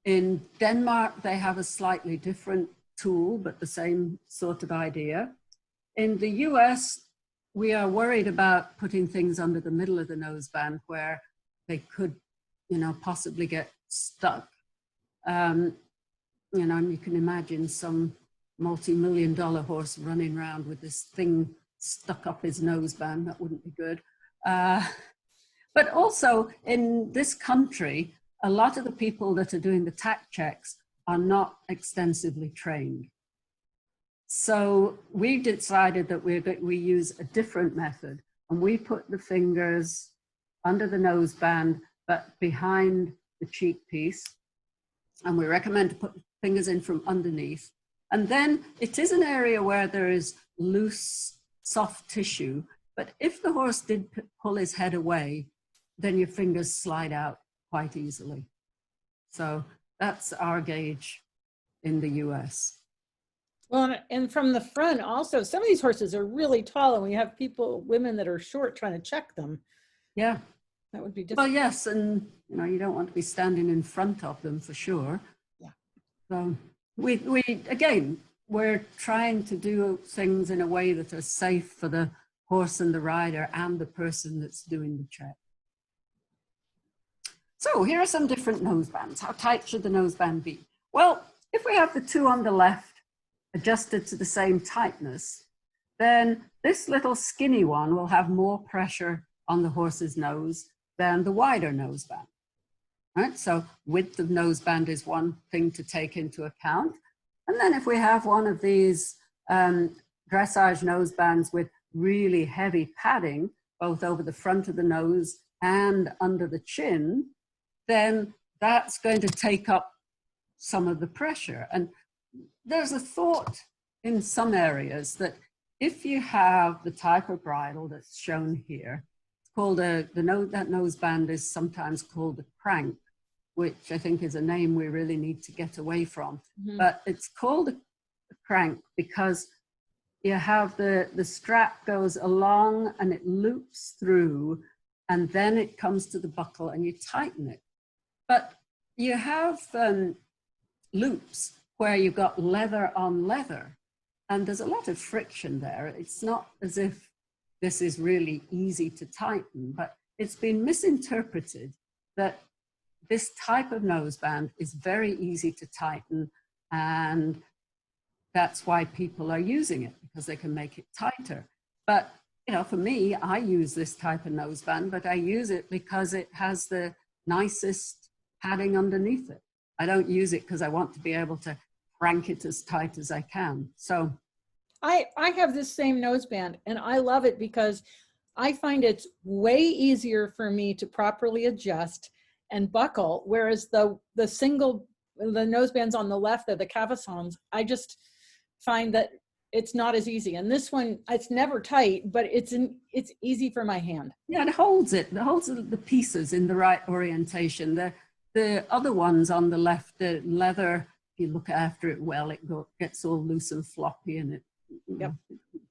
In Denmark, they have a slightly different tool, but the same sort of idea. In the US, we are worried about putting things under the middle of the noseband where they could, you know, possibly get stuck. You know, you can imagine some multi-million-dollar horse running around with this thing stuck up his noseband. That wouldn't be good. But also in this country, a lot of the people that are doing the tack checks are not extensively trained. So we decided that we use a different method, and we put the fingers under the noseband, but behind the cheek piece. And we recommend to put fingers in from underneath. And then it is an area where there is loose, soft tissue, but if the horse did pull his head away, then your fingers slide out quite easily. So that's our gauge in the US. Well, and from the front also, some of these horses are really tall, and we have women that are short trying to check them. Yeah. That would be difficult. Well, yes, and you know, you don't want to be standing in front of them for sure. Yeah. So we're trying to do things in a way that are safe for the horse and the rider and the person that's doing the check. So here are some different nosebands. How tight should the noseband be? Well, if we have the 2 on the left adjusted to the same tightness, then this little skinny one will have more pressure on the horse's nose than the wider noseband. Right? So width of noseband is one thing to take into account. And then if we have one of these dressage nosebands with really heavy padding, both over the front of the nose and under the chin, then that's going to take up some of the pressure. And there's a thought in some areas that if you have the type of bridle that's shown here, it's called that noseband is sometimes called a crank, which I think is a name we really need to get away from. Mm-hmm. But it's called a crank because you have the strap goes along and it loops through, and then it comes to the buckle and you tighten it. But you have loops where you've got leather on leather, and there's a lot of friction there. It's not as if this is really easy to tighten, but it's been misinterpreted that this type of noseband is very easy to tighten, and that's why people are using it, because they can make it tighter. But you know, for me, I use this type of noseband, but I use it because it has the nicest padding underneath it. I don't use it because I want to be able to crank it as tight as I can. So I have this same noseband, and I love it because I find it's way easier for me to properly adjust and buckle, whereas the nosebands on the left, the cavassons, I just find that it's not as easy. And this one, it's never tight, but it's easy for my hand. Yeah, it holds the pieces in the right orientation. The other ones on the left, the leather, if you look after it well, it gets all loose and floppy, and it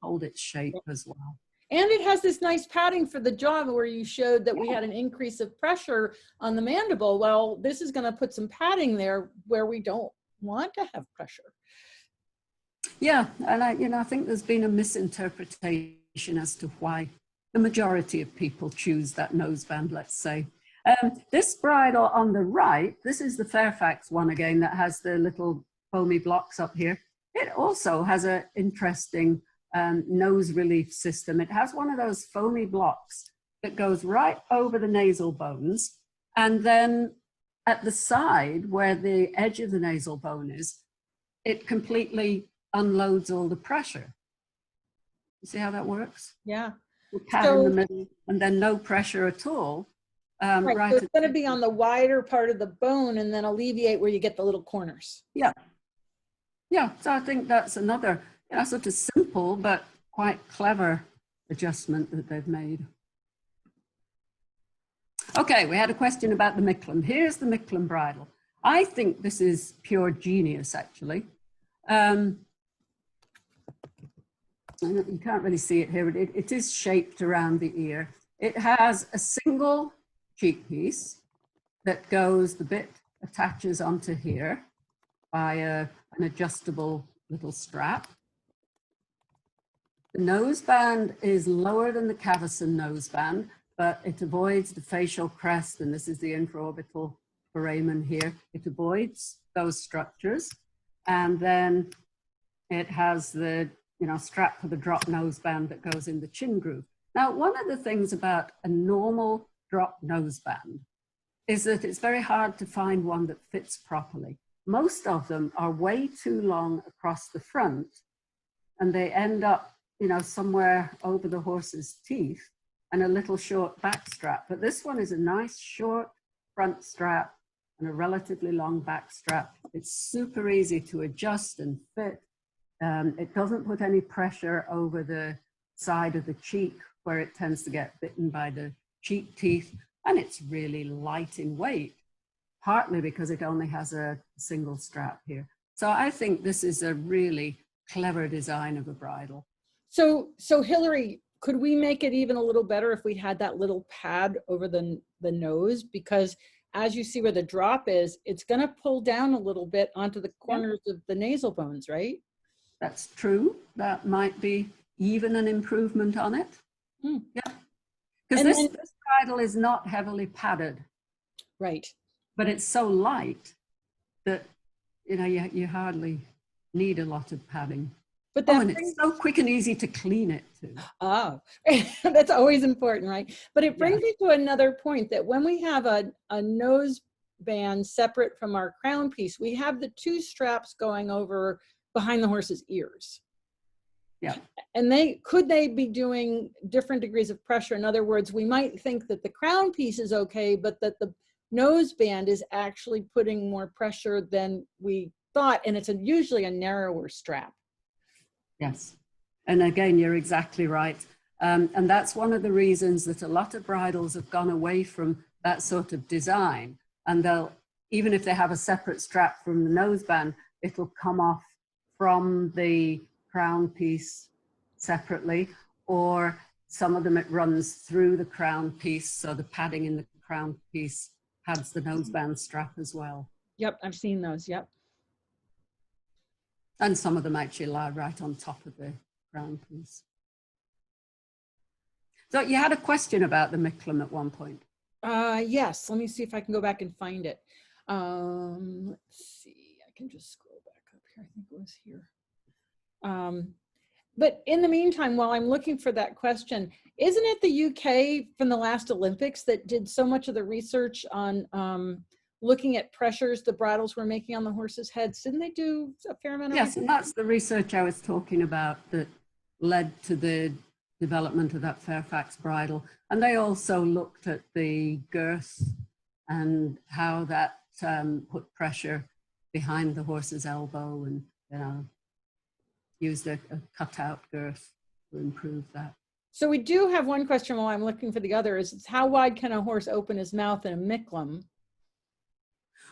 hold its shape as well. And it has this nice padding for the jaw where you showed that we had an increase of pressure on the mandible. Well, this is going to put some padding there where we don't want to have pressure. Yeah, and I think there's been a misinterpretation as to why the majority of people choose that noseband, let's say. This bridle on the right, this is the Fairfax one again that has the little foamy blocks up here. It also has an interesting nose relief system. It has one of those foamy blocks that goes right over the nasal bones, and then at the side where the edge of the nasal bone is, it completely unloads all the pressure. You see how that works? Yeah. The pad in the middle, and then no pressure at all. Right, so it's going to be on the wider part of the bone and then alleviate where you get the little corners. Yeah. Yeah, so I think that's another, sort of simple but quite clever adjustment that they've made. Okay, we had a question about the Micklem. Here's the Micklem bridle. I think this is pure genius, actually. You can't really see it here, but it is shaped around the ear. It has a single cheek piece that goes, the bit attaches onto here by an adjustable little strap. The noseband is lower than the cavesson noseband, but it avoids the facial crest, and this is the infraorbital foramen here. It avoids those structures. And then it has the strap for the drop noseband that goes in the chin groove. Now, one of the things about a normal drop noseband is that it's very hard to find one that fits properly. Most of them are way too long across the front, and they end up, somewhere over the horse's teeth, and a little short back strap. But this one is a nice short front strap and a relatively long back strap. It's super easy to adjust and fit. It doesn't put any pressure over the side of the cheek where it tends to get bitten by the cheek teeth, and it's really light in weight, partly because it only has a single strap here. So I think this is a really clever design of a bridle. So Hilary, could we make it even a little better if we had that little pad over the nose? Because as you see where the drop is, it's going to pull down a little bit onto the corners of the nasal bones, right? That's true. That might be even an improvement on it. Yeah. Because this bridle is not heavily padded. Right. But it's so light that, you hardly need a lot of padding. But and it's so quick and easy to clean it too. Oh, that's always important, right? But it brings me to another point, that when we have a nose band separate from our crown piece, we have the two straps going over behind the horse's ears. Yeah. And could they be doing different degrees of pressure? In other words, we might think that the crown piece is okay, but that the nose band is actually putting more pressure than we thought, and it's usually a narrower strap. Yes. And again, you're exactly right. And that's one of the reasons that a lot of bridles have gone away from that sort of design. And even if they have a separate strap from the noseband, it'll come off from the crown piece separately, or some of them it runs through the crown piece. So the padding in the crown piece pads the noseband strap as well. Yep, I've seen those, yep. And some of them actually lie right on top of the crown piece. So you had a question about the Micklem at one point. Yes, let me see if I can go back and find it. Let's see, I can just scroll back up here. I think it was here. But in the meantime, while I'm looking for that question, isn't it the UK from the last Olympics that did so much of the research on looking at pressures the bridles were making on the horses' heads? Didn't they do a fair amount of research? Yes, and that's the research I was talking about that led to the development of that Fairfax bridle. And they also looked at the girth and how that put pressure behind the horse's elbow, and used a cutout girth to improve that. So we do have one question while I'm looking for the other, is how wide can a horse open his mouth in a Micklem?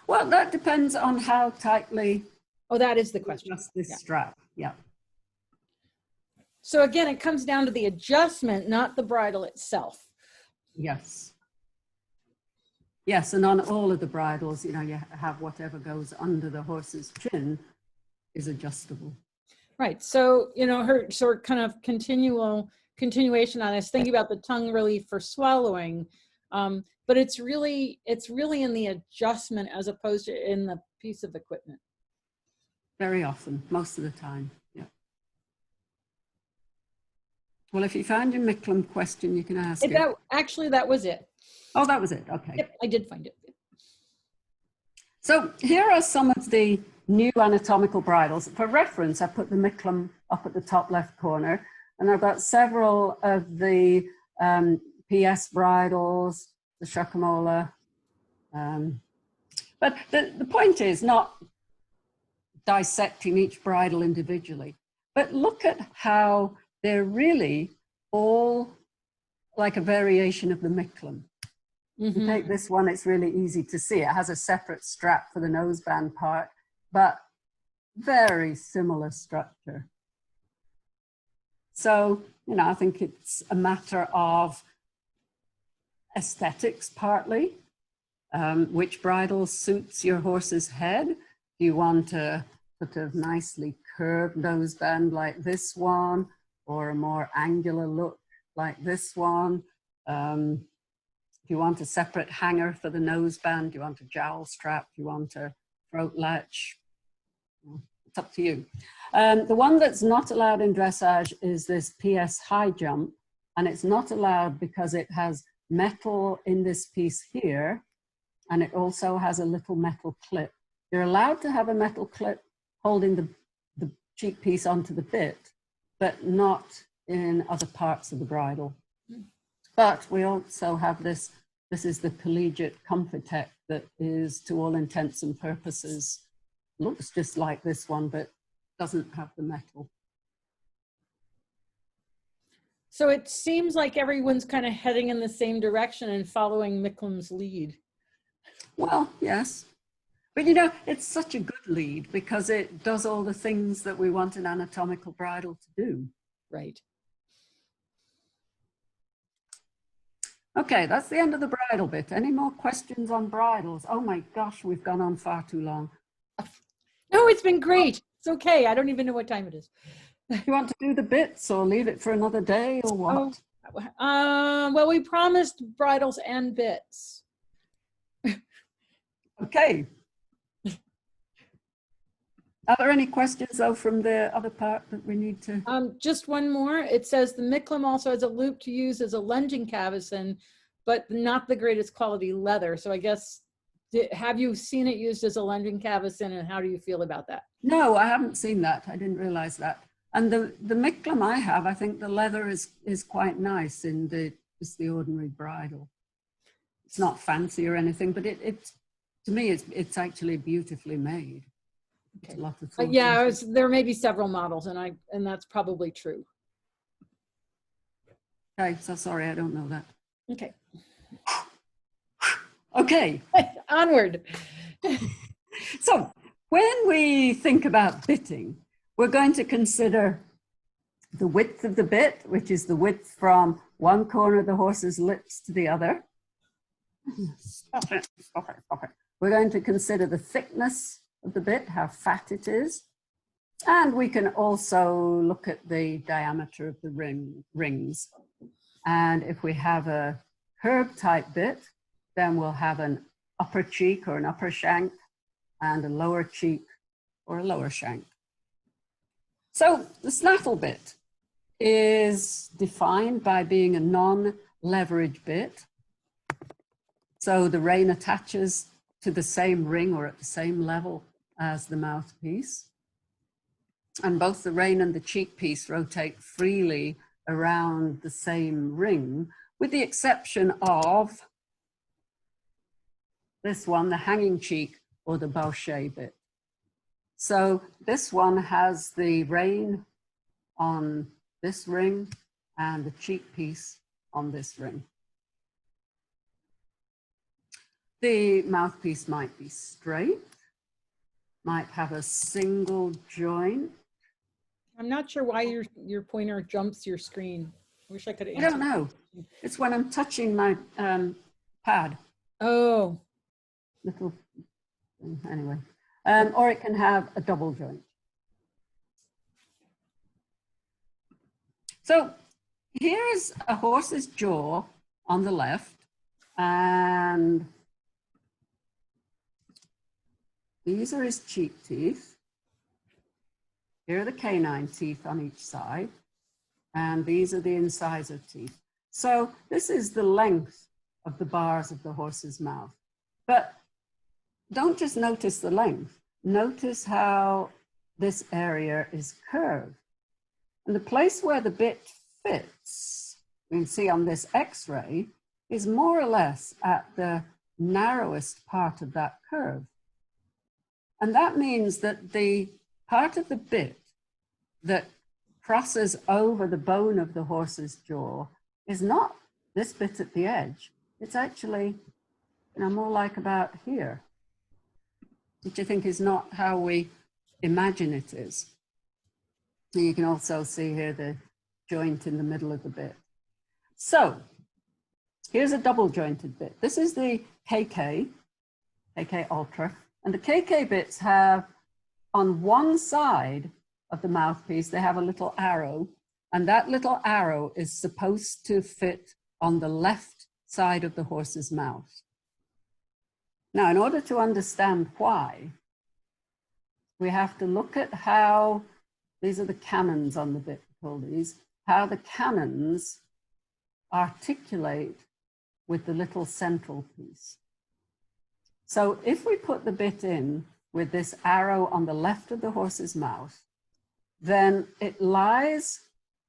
Well, that depends on how tightly. Oh, that is the question. Just this strap, yeah. So again, it comes down to the adjustment, not the bridle itself. Yes. Yes, and on all of the bridles, you have whatever goes under the horse's chin is adjustable. Right. So, you know, her sort of kind of continuation on this, thinking about the tongue relief for swallowing. But it's really in the adjustment as opposed to in the piece of equipment. Very often, most of the time, yeah. Well, if you found your Micklem question, you can ask it. Actually, that was it. Oh, that was it, okay. Yep, I did find it. So here are some of the new anatomical bridles. For reference, I put the Micklem up at the top left corner, and I've got several of the PS bridles, the Shakumola. But the point is not dissecting each bridle individually, but look at how they're really all like a variation of the Micklem. If you take this one, it's really easy to see. It has a separate strap for the noseband part, but very similar structure. So, you know, I think it's a matter of aesthetics partly. Which bridle suits your horse's head? Do you want a sort of nicely curved noseband like this one, or a more angular look like this one? Do you want a separate hanger for the noseband? Do you want a jowl strap? Do you want a throat latch? It's up to you. The one that's not allowed in dressage is this PS high jump, and it's not allowed because it has metal in this piece here, and it also has a little metal clip. You're allowed to have a metal clip holding the cheek piece onto the bit, but not in other parts of the bridle. But we also have this is the collegiate Comfortech that is, to all intents and purposes, looks just like this one, but doesn't have the metal. So it seems like everyone's kind of heading in the same direction and following Micklem's lead. Well, yes. But you know, it's such a good lead because it does all the things that we want an anatomical bridle to do. Right. Okay, that's the end of the bridle bit. Any more questions on bridles? Oh my gosh, we've gone on far too long. No, it's been great. It's okay. I don't even know what time it is. You want to do the bits or leave it for another day or what? Well, we promised bridles and bits. Okay. Are there any questions though from the other part that we need to? Just one more. It says the Micklem also has a loop to use as a lunging cavesson, but not the greatest quality leather. So I guess, have you seen it used as a lunging cavesson, and how do you feel about that? No, I haven't seen that. I didn't realize that. And the Micklem I have, I think the leather is quite nice in just the ordinary bridle. It's not fancy or anything, but it's to me, it's actually beautifully made. Okay. A lot of yeah, there may be several models, and that's probably true. Okay, so sorry, I don't know that. Okay. Okay. Onward. So when we think about bitting, we're going to consider the width of the bit, which is the width from one corner of the horse's lips to the other. Stop it, stop it, stop it. We're going to consider the thickness of the bit, how fat it is. And we can also look at the diameter of the rings. And if we have a curb type bit, then we'll have an upper cheek or an upper shank and a lower cheek or a lower shank. So the snaffle bit is defined by being a non-leverage bit. So the rein attaches to the same ring or at the same level as the mouthpiece. And both the rein and the cheek piece rotate freely around the same ring, with the exception of this one, the hanging cheek or the boucher bit. So this one has the rein on this ring and the cheek piece on this ring. The mouthpiece might be straight, might have a single joint. I'm not sure why your pointer jumps your screen. I wish I could answer. I don't know. It's when I'm touching my pad. Oh. Little, anyway. Or it can have a double joint. So here's a horse's jaw on the left, and these are his cheek teeth. Here are the canine teeth on each side, and these are the incisor teeth. So this is the length of the bars of the horse's mouth. But don't just notice the length. Notice how this area is curved. And the place where the bit fits, you can see on this X-ray, is more or less at the narrowest part of that curve. And that means that the part of the bit that crosses over the bone of the horse's jaw is not this bit at the edge. It's actually, more like about here, which I think is not how we imagine it is. So you can also see here the joint in the middle of the bit. So here's a double jointed bit. This is the KK Ultra. And the KK bits have, on one side of the mouthpiece, they have a little arrow. And that little arrow is supposed to fit on the left side of the horse's mouth. Now, in order to understand why, we have to look at how, these are the cannons on the bit, we call these, how the cannons articulate with the little central piece. So if we put the bit in with this arrow on the left of the horse's mouth, then it lies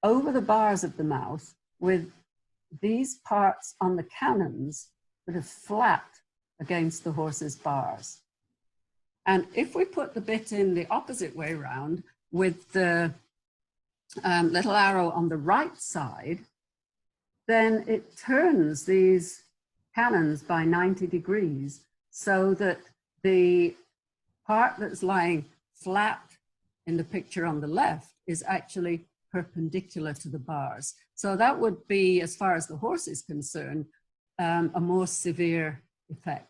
over the bars of the mouth with these parts on the cannons that are flat against the horse's bars. And if we put the bit in the opposite way around with the little arrow on the right side, then it turns these cannons by 90 degrees so that the part that's lying flat in the picture on the left is actually perpendicular to the bars. So that would be, as far as the horse is concerned, a more severe effect.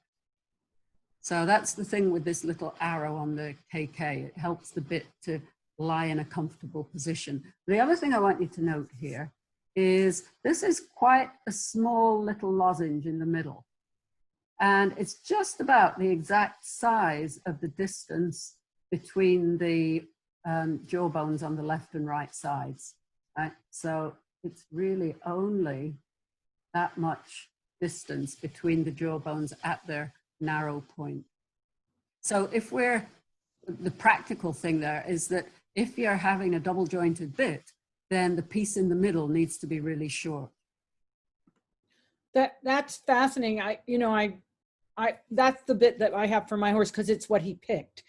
So that's the thing with this little arrow on the KK. It helps the bit to lie in a comfortable position. The other thing I want you to note here is this is quite a small little lozenge in the middle. And it's just about the exact size of the distance between the jaw bones on the left and right sides. Right? So it's really only that much distance between the jaw bones at their narrow point. So if the practical thing there is that if you're having a double jointed bit, then the piece in the middle needs to be really short. That's fascinating. That's the bit that I have for my horse because it's what he picked.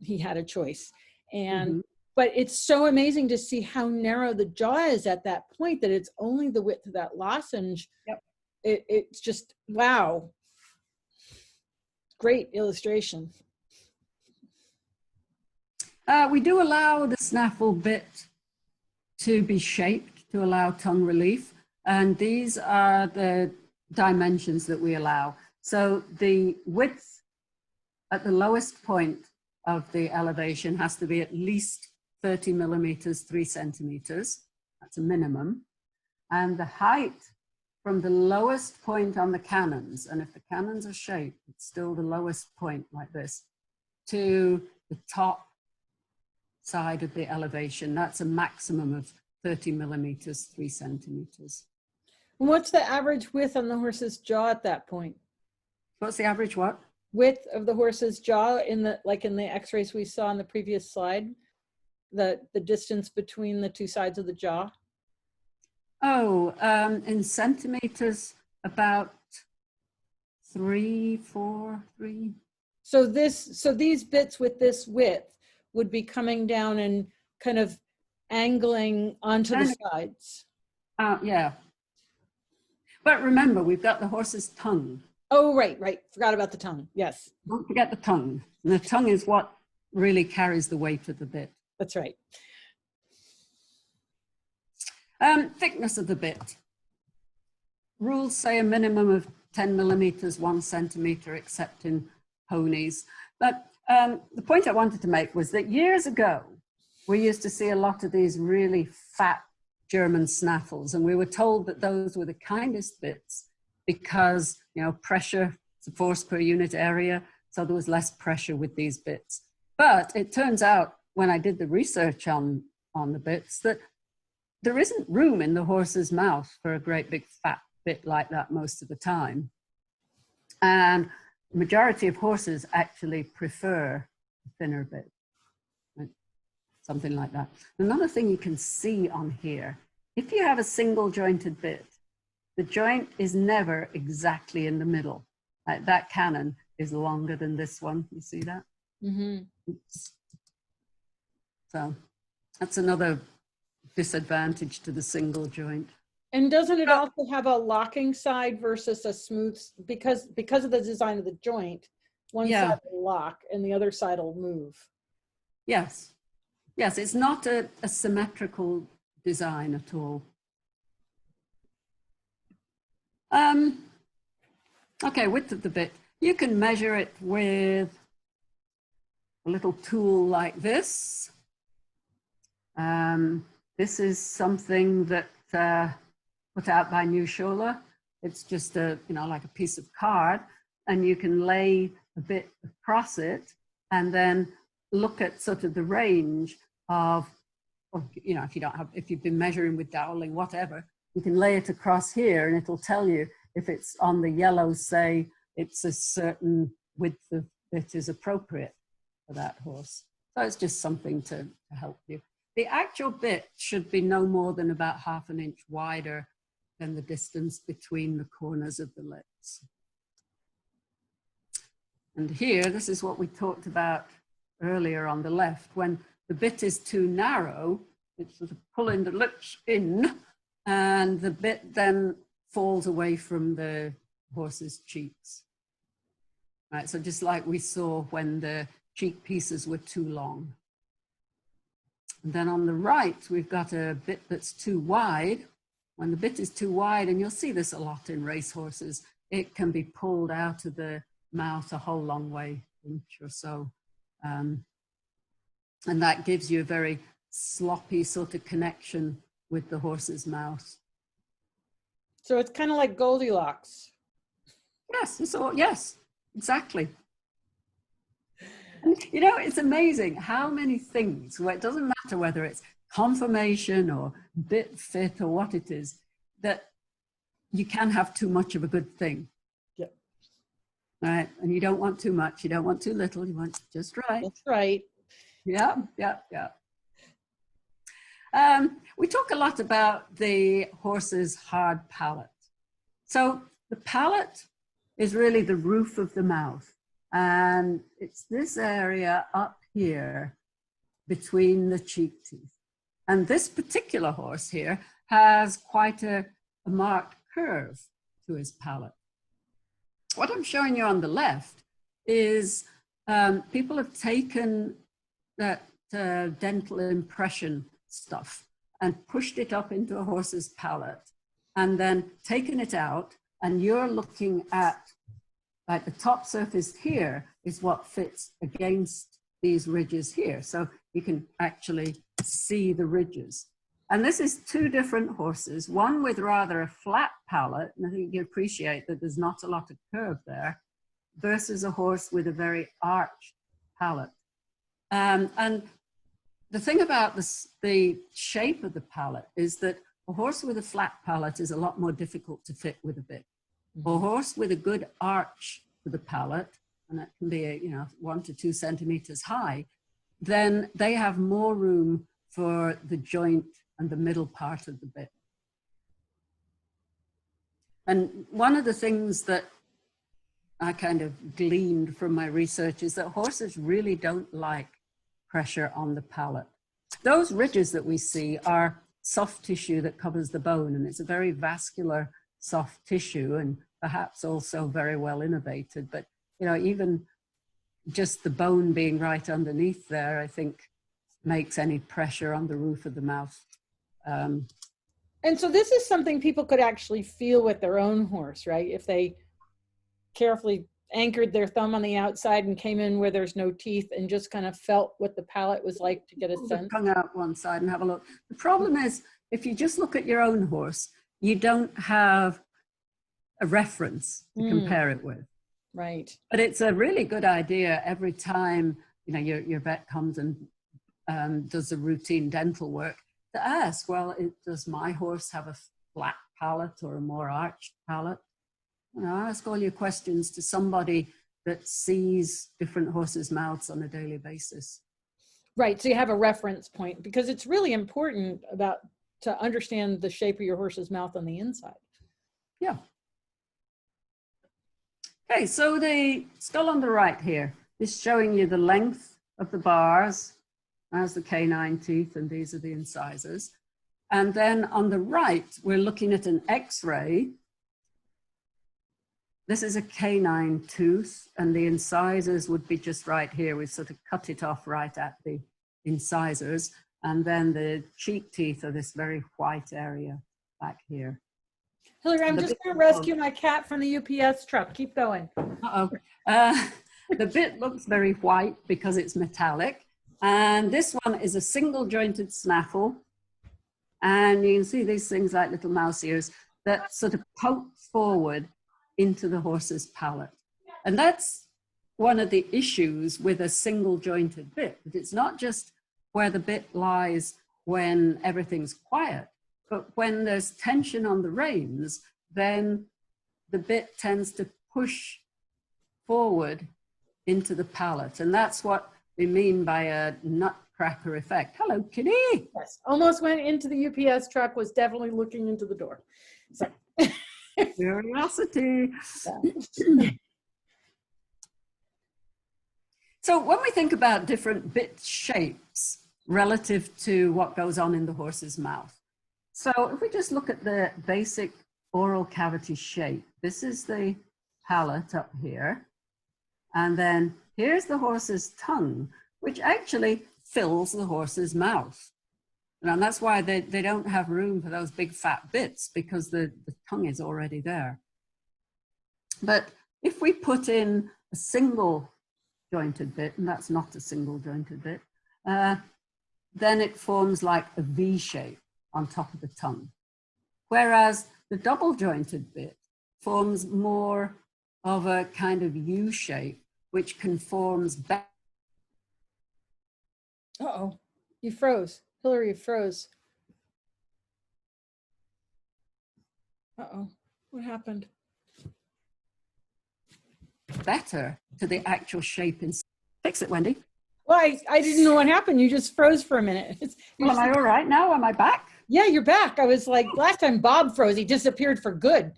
He had a choice. And but it's so amazing to see how narrow the jaw is at that point, that it's only the width of that lozenge. Yep. It's just, wow. Great illustration. We do allow the snaffle bit to be shaped to allow tongue relief. And these are the dimensions that we allow. So the width at the lowest point of the elevation has to be at least 30 millimeters, 3 centimeters. That's a minimum. And the height from the lowest point on the cannons, and if the cannons are shaped, it's still the lowest point like this, to the top side of the elevation, that's a maximum of 30 millimeters, 3 centimeters. And what's the average width on the horse's jaw at that point? What's the average what? Width of the horse's jaw in the x-rays we saw on the previous slide, the distance between the two sides of the jaw? Oh, in centimeters, about 3, 4, 3. So these bits with this width would be coming down and kind of angling onto the sides. Yeah. But remember, we've got the horse's tongue. Oh, right. Forgot about the tongue. Yes. Don't forget the tongue. And the tongue is what really carries the weight of the bit. That's right. Thickness of the bit. Rules say a minimum of 10 millimeters, 1 centimeter, except in ponies. But the point I wanted to make was that years ago, we used to see a lot of these really fat German snaffles. And we were told that those were the kindest bits because, you know, pressure, it's a force per unit area, so there was less pressure with these bits. But it turns out when I did the research on the bits that there isn't room in the horse's mouth for a great big fat bit like that most of the time. And the majority of horses actually prefer a thinner bit, right? Something like that. Another thing you can see on here, if you have a single jointed bit, the joint is never exactly in the middle. Like that cannon is longer than this one. You see that? Mm-hmm. Oops. So that's another disadvantage to the single joint. And doesn't it also have a locking side versus a smooth, because of the design of the joint, one side will lock and the other side will move? Yes. Yes, it's not a symmetrical design at all. Okay, width of the bit. You can measure it with a little tool like this. This is something that put out by New Scholar. It's just a, you know, like a piece of card, and you can lay a bit across it and then look at sort of the range of, or, you know, if you've been measuring with doweling, whatever, you can lay it across here and it'll tell you if it's on the yellow, say it's a certain width of bit is appropriate for that horse. So it's just something to help you. The actual bit should be no more than about ½ an inch wider than the distance between the corners of the lips. And here, this is what we talked about earlier on the left. When the bit is too narrow, it's sort of pulling the lips in, and the bit then falls away from the horse's cheeks. Right, so just like we saw when the cheek pieces were too long. And then on the right, we've got a bit that's too wide. When the bit is too wide, and you'll see this a lot in racehorses, it can be pulled out of the mouth a whole long way, an inch or so. And that gives you a very sloppy sort of connection with the horse's mouth. So it's kind of like Goldilocks. Yes, yes, exactly. And, you know, it's amazing how many things, where it doesn't matter whether it's conformation or bit fit or what it is, that you can have too much of a good thing. Yeah. Right? And you don't want too much, you don't want too little, you want just right. That's right. Yeah. We talk a lot about the horse's hard palate. So the palate is really the roof of the mouth. And it's this area up here between the cheek teeth. And this particular horse here has quite a marked curve to his palate. What I'm showing you on the left is people have taken that dental impression stuff and pushed it up into a horse's palate and then taken it out, and you're looking at, like, the top surface here is what fits against these ridges here. So you can actually see the ridges. And this is two different horses, one with rather a flat palate, and I think you appreciate that there's not a lot of curve there, versus a horse with a very arched palate. And the thing about the shape of the palate is that a horse with a flat palate is a lot more difficult to fit with a bit. A horse with a good arch to the palate, and that can be 1 to 2 centimeters high, then they have more room for the joint and the middle part of the bit. And one of the things that I kind of gleaned from my research is that horses really don't like pressure on the palate. Those ridges that we see are soft tissue that covers the bone, and it's a very vascular soft tissue and perhaps also very well innervated. But, you know, even just the bone being right underneath there, I think, makes any pressure on the roof of the mouth. And so this is something people could actually feel with their own horse, right? If they carefully anchored their thumb on the outside and came in where there's no teeth and just kind of felt what the palate was like to get a sense. Tongue out one side and have a look. The problem is if you just look at your own horse, you don't have a reference to compare it with. Right. But it's a really good idea every time, you know, your vet comes and does a routine dental work to ask, well, does my horse have a flat palate or a more arched palate? You know, ask all your questions to somebody that sees different horses' mouths on a daily basis. Right, so you have a reference point, because it's really important to understand the shape of your horse's mouth on the inside. Yeah. Okay, so the skull on the right here is showing you the length of the bars as the canine teeth, and these are the incisors. And then on the right, we're looking at an X-ray. This is a canine tooth, and the incisors would be just right here. We've sort of cut it off right at the incisors. And then the cheek teeth are this very white area back here. Hilary, I'm just going to rescue my cat from the UPS truck. Keep going. Uh-oh. The bit looks very white because it's metallic. And this one is a single jointed snaffle. And you can see these things like little mouse ears that sort of poke forward into the horse's palate. And that's one of the issues with a single jointed bit. It's not just where the bit lies when everything's quiet, but when there's tension on the reins, then the bit tends to push forward into the palate. And that's what we mean by a nutcracker effect. Hello, kitty. Yes, almost went into the UPS truck, was definitely looking into the door. So. Curiosity. So when we think about different bit shapes relative to what goes on in the horse's mouth. So if we just look at the basic oral cavity shape, this is the palate up here. And then here's the horse's tongue, which actually fills the horse's mouth. And that's why they don't have room for those big fat bits, because the tongue is already there. But if we put in a single jointed bit, and that's not a single jointed bit, then it forms like a V shape on top of the tongue. Whereas the double jointed bit forms more of a kind of U shape, which conforms back. Uh-oh, you froze. Hilary, you froze. Uh-oh, what happened? Better to the actual shape. Fix it, Wendy. Well, I didn't know what happened. You just froze for a minute. Well, am I all right now? Am I back? Yeah, you're back. I was like, last time Bob froze, he disappeared for good.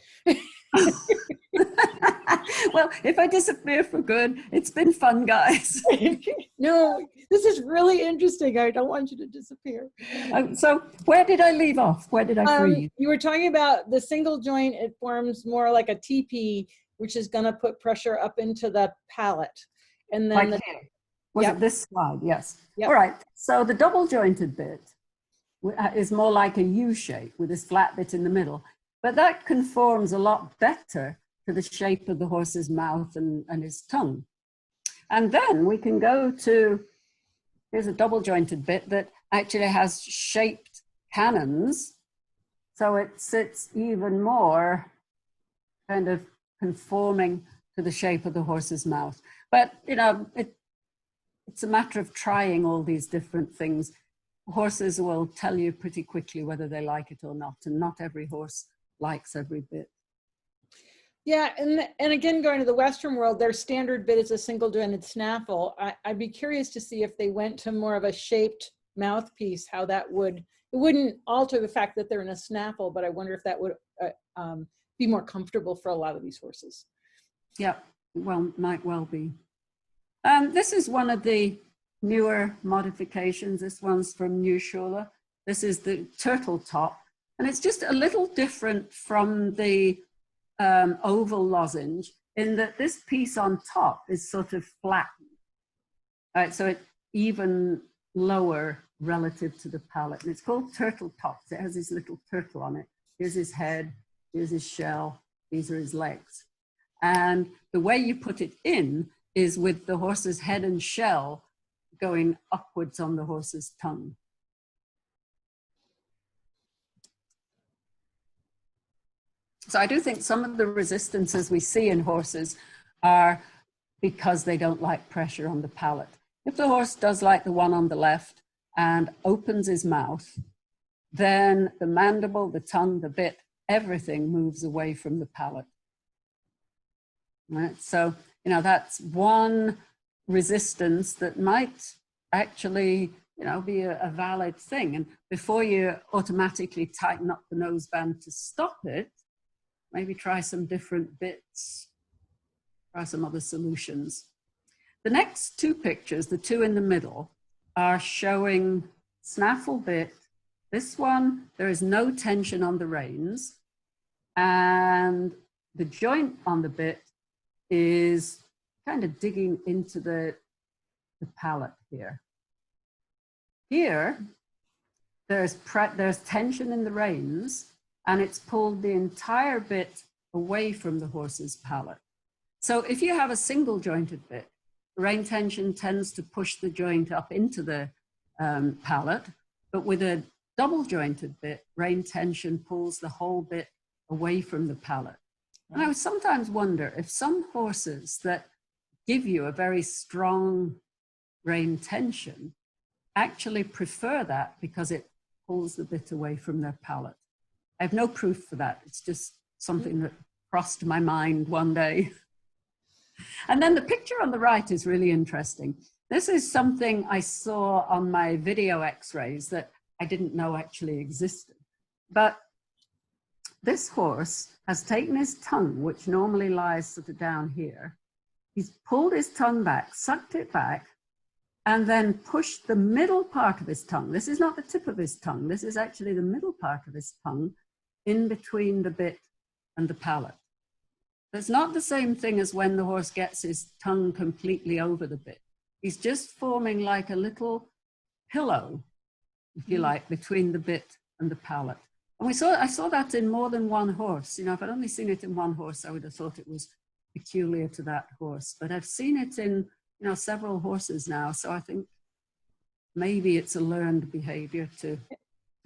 Well, if I disappear for good, it's been fun, guys. No, this is really interesting. I don't want you to disappear. So where did I leave off? Where did I freeze? You were talking about the single joint. It forms more like a TP, which is going to put pressure up into the palate. And then like here. Was it this slide? Yes. Yep. All right. So the double jointed bit is more like a U shape with this flat bit in the middle. But that conforms a lot better to the shape of the horse's mouth and his tongue. And then we can go to, here's a double jointed bit that actually has shaped cannons. So it sits even more kind of conforming to the shape of the horse's mouth. But, you know, it's a matter of trying all these different things. Horses will tell you pretty quickly whether they like it or not, and not every horse likes every bit. Yeah, and again, going to the Western world, their standard bit is a single jointed snaffle. I'd be curious to see if they went to more of a shaped mouthpiece, how that would, it wouldn't alter the fact that they're in a snaffle, but I wonder if that would be more comfortable for a lot of these horses. Yeah, well, might well be. This is one of the newer modifications. This one's from New Schuler. This is the turtle top, and it's just a little different from the oval lozenge in that this piece on top is sort of flattened. All right, so it's even lower relative to the palate, and it's called turtle tops. It has this little turtle on it. Here's his head, here's his shell, these are his legs. And the way you put it in is with the horse's head and shell going upwards on the horse's tongue. So I do think some of the resistances we see in horses are because they don't like pressure on the palate. If the horse does like the one on the left and opens his mouth, then the mandible, the tongue, the bit, everything moves away from the palate. Right? So, you know, that's one resistance that might actually, you know, be a valid thing. And before you automatically tighten up the noseband to stop it, maybe try some different bits, try some other solutions. The next two pictures, the two in the middle, are showing snaffle bit. This one, there is no tension on the reins, and the joint on the bit is kind of digging into the palate here. Here, there's tension in the reins, and it's pulled the entire bit away from the horse's palate. So if you have a single jointed bit, rein tension tends to push the joint up into the palate, but with a double jointed bit, rein tension pulls the whole bit away from the palate. And I would sometimes wonder if some horses that give you a very strong rein tension actually prefer that because it pulls the bit away from their palate. I have no proof for that. It's just something that crossed my mind one day. And then the picture on the right is really interesting. This is something I saw on my video x-rays that I didn't know actually existed. But this horse has taken his tongue, which normally lies sort of down here. He's pulled his tongue back, sucked it back, and then pushed the middle part of his tongue. This is not the tip of his tongue. This is actually the middle part of his tongue in between the bit and the palate. It's not the same thing as when the horse gets his tongue completely over the bit. He's just forming like a little pillow, if you like, between the bit and the palate. And I saw that in more than one horse. You know, if I'd only seen it in one horse, I would have thought it was peculiar to that horse. But I've seen it in, you know, several horses now. So I think maybe it's a learned behavior to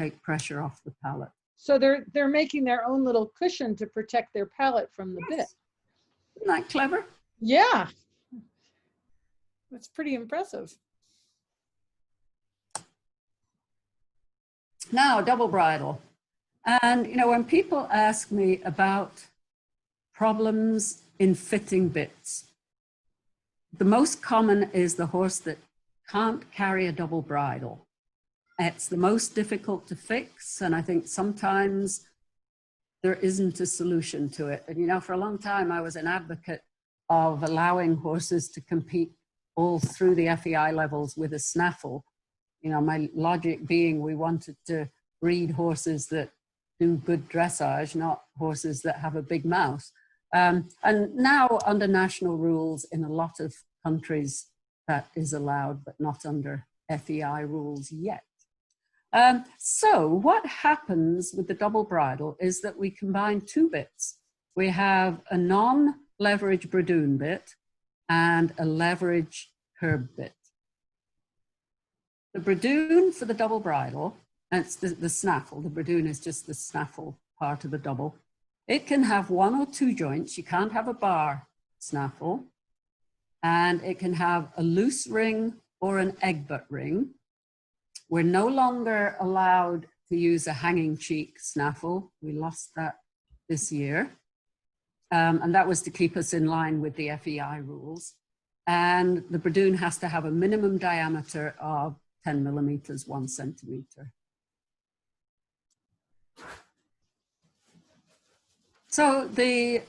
take pressure off the palate. So they're making their own little cushion to protect their palate from the bit. Isn't that clever? Yeah. That's pretty impressive. Now, double bridle. And, you know, when people ask me about problems in fitting bits, the most common is the horse that can't carry a double bridle. It's the most difficult to fix, and I think sometimes there isn't a solution to it. And, you know, for a long time, I was an advocate of allowing horses to compete all through the FEI levels with a snaffle. You know, my logic being we wanted to breed horses that do good dressage, not horses that have a big mouth. And now under national rules in a lot of countries, that is allowed, but not under FEI rules yet. So what happens with the double bridle is that we combine two bits. We have a non-leverage Bridles bit and a leverage curb bit. The Bridles for the double bridle, and it's the snaffle. The Bridles is just the snaffle part of the double. It can have one or two joints. You can't have a bar snaffle. And it can have a loose ring or an egg butt ring. We're no longer allowed to use a hanging cheek snaffle. We lost that this year. And that was to keep us in line with the FEI rules. And the Bridles has to have a minimum diameter of 10 millimeters, 1 centimeter. So the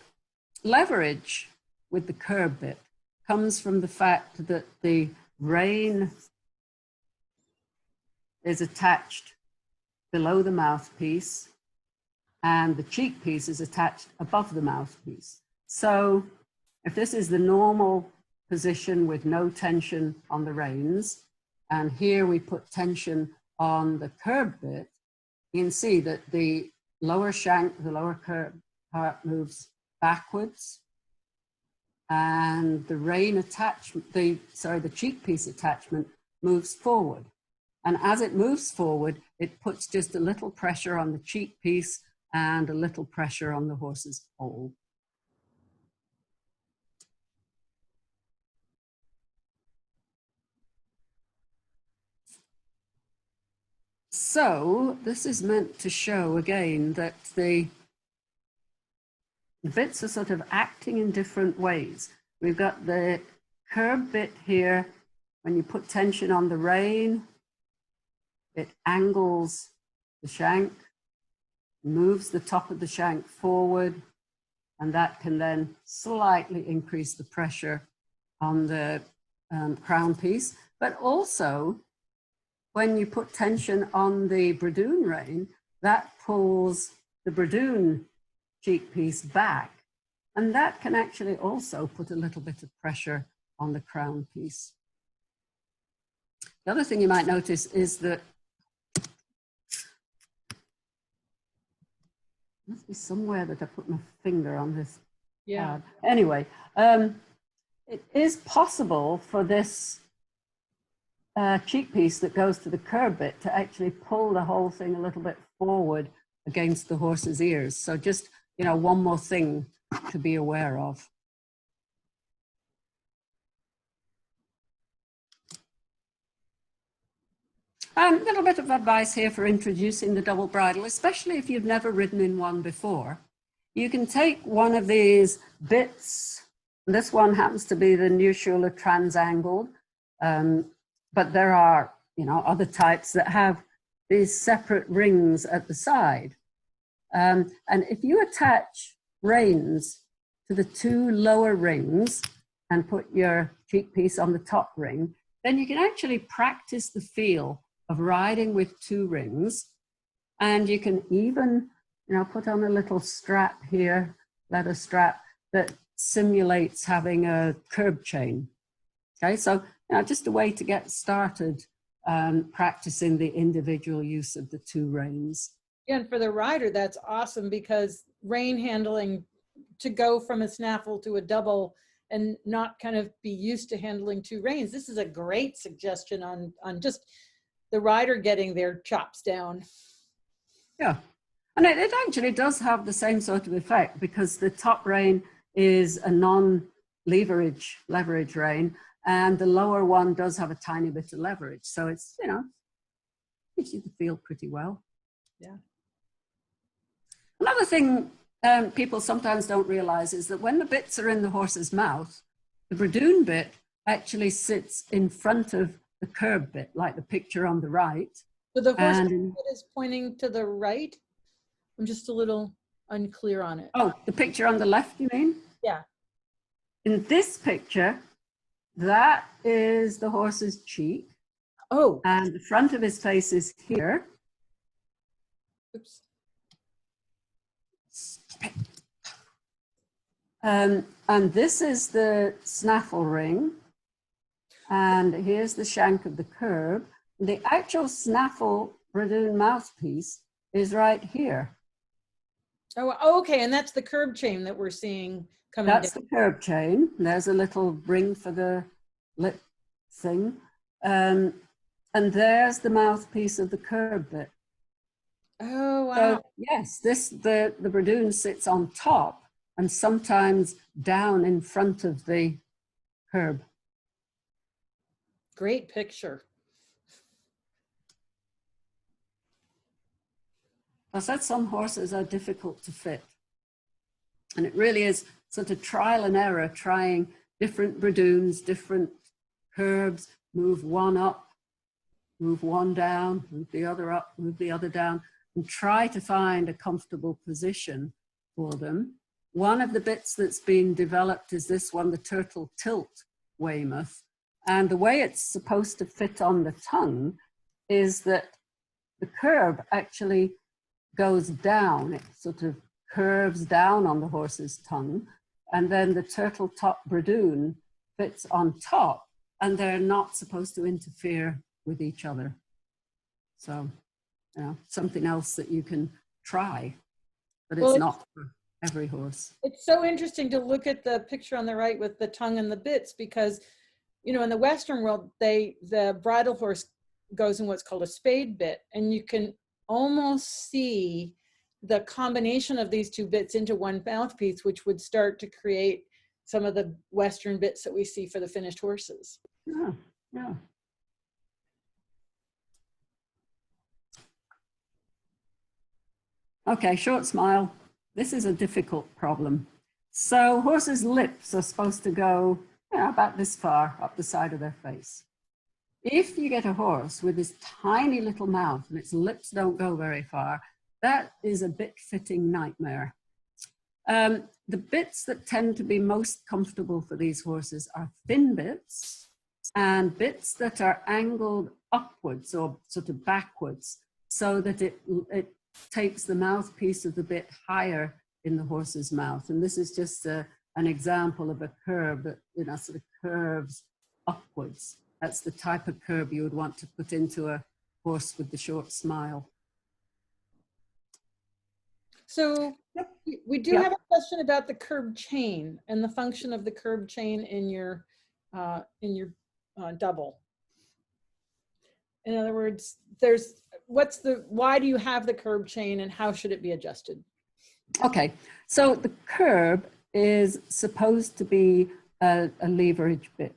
leverage with the curb bit comes from the fact that the rein is attached below the mouthpiece and the cheek piece is attached above the mouthpiece. So if this is the normal position with no tension on the reins, and here we put tension on the curb bit, you can see that the lower shank, the lower curb part moves backwards, and the rein attachment, the cheek piece attachment moves forward. And as it moves forward, it puts just a little pressure on the cheek piece and a little pressure on the horse's poll. So this is meant to show again that the bits are sort of acting in different ways. We've got the curb bit here. When you put tension on the rein, it angles the shank, moves the top of the shank forward, and that can then slightly increase the pressure on the crown piece. But also, when you put tension on the Bridoon rein, that pulls the Bridoon cheek piece back, and that can actually also put a little bit of pressure on the crown piece. The other thing you might notice is that must be somewhere that I put my finger on this. Yeah. Anyway, it is possible for this cheek piece that goes to the curb bit to actually pull the whole thing a little bit forward against the horse's ears. So just, you know, one more thing to be aware of. A little bit of advice here for introducing the double bridle, especially if you've never ridden in one before. You can take one of these bits. This one happens to be the Neuschuler Transangled, but there are, you know, other types that have these separate rings at the side. And if you attach reins to the two lower rings and put your cheek piece on the top ring, then you can actually practice the feel of riding with two rings. And you can even, you know, put on a little strap here, leather strap, that simulates having a curb chain. Okay, so, you know, just a way to get started practicing the individual use of the two reins. Yeah, and for the rider, that's awesome, because rein handling, to go from a snaffle to a double and not kind of be used to handling two reins, this is a great suggestion on just the rider getting their chops down. Yeah, and it actually does have the same sort of effect, because the top rein is a non-leverage rein, and the lower one does have a tiny bit of leverage. So it's, you know, gives you the feel pretty well. Yeah. Another thing people sometimes don't realize is that when the bits are in the horse's mouth, the Bridoon bit actually sits in front of the curb bit, like the picture on the right. So the horse is pointing to the right? I'm just a little unclear on it. Oh, the picture on the left, you mean? Yeah. In this picture, that is the horse's cheek. Oh. And the front of his face is here. Oops. And this is the snaffle ring. And here's the shank of the curb. The actual snaffle Bridoon mouthpiece is right here. Oh, okay, and that's the curb chain that we're seeing coming down. That's the curb chain. There's a little ring for the lip thing. And there's the mouthpiece of the curb bit. Oh, wow. So yes, the Bridoon sits on top and sometimes down in front of the curb. Great picture. I said some horses are difficult to fit. And it really is sort of trial and error, trying different Bridoons, different curbs, move one up, move one down, move the other up, move the other down, and try to find a comfortable position for them. One of the bits that's been developed is this one, the Turtle Tilt Weymouth. And the way it's supposed to fit on the tongue is that the curb actually goes down. It sort of curves down on the horse's tongue. And then the turtle top Bridoon fits on top, and they're not supposed to interfere with each other. So, you know, something else that you can try, but it's not for every horse. It's so interesting to look at the picture on the right with the tongue and the bits, because, you know, in the Western world, the bridle horse goes in what's called a spade bit, and you can almost see the combination of these two bits into one mouthpiece, which would start to create some of the Western bits that we see for the finished horses. Yeah, yeah. Okay, short smile. This is a difficult problem. So horses' lips are supposed to go about this far up the side of their face. If you get a horse with this tiny little mouth and its lips don't go very far, that is a bit fitting nightmare. The bits that tend to be most comfortable for these horses are thin bits and bits that are angled upwards or sort of backwards, so that it takes the mouthpiece of the bit higher in the horse's mouth. And this is just an example of a curve that, you know, sort of curves upwards. That's the type of curve you would want to put into a horse with the short smile. So we do have a question about the curb chain and the function of the curb chain in your double. In other words, why do you have the curb chain and how should it be adjusted? Okay, so the curb is supposed to be a leverage bit,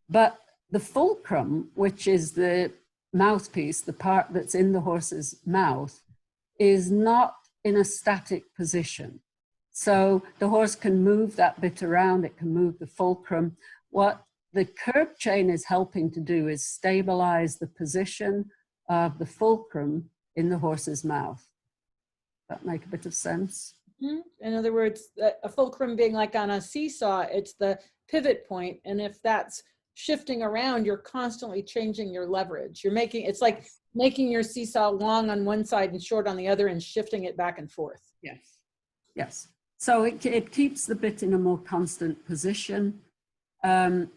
but the fulcrum, which is the mouthpiece, the part that's in the horse's mouth, is not in a static position. So the horse can move that bit around, it can move the fulcrum. What the curb chain is helping to do is stabilize the position of the fulcrum in the horse's mouth. That make a bit of sense? In other words, a fulcrum being like on a seesaw, it's the pivot point, and if that's shifting around, you're constantly changing your leverage. You're making, it's like making your seesaw long on one side and short on the other and shifting it back and forth. Yes, yes. So it keeps the bit in a more constant position. As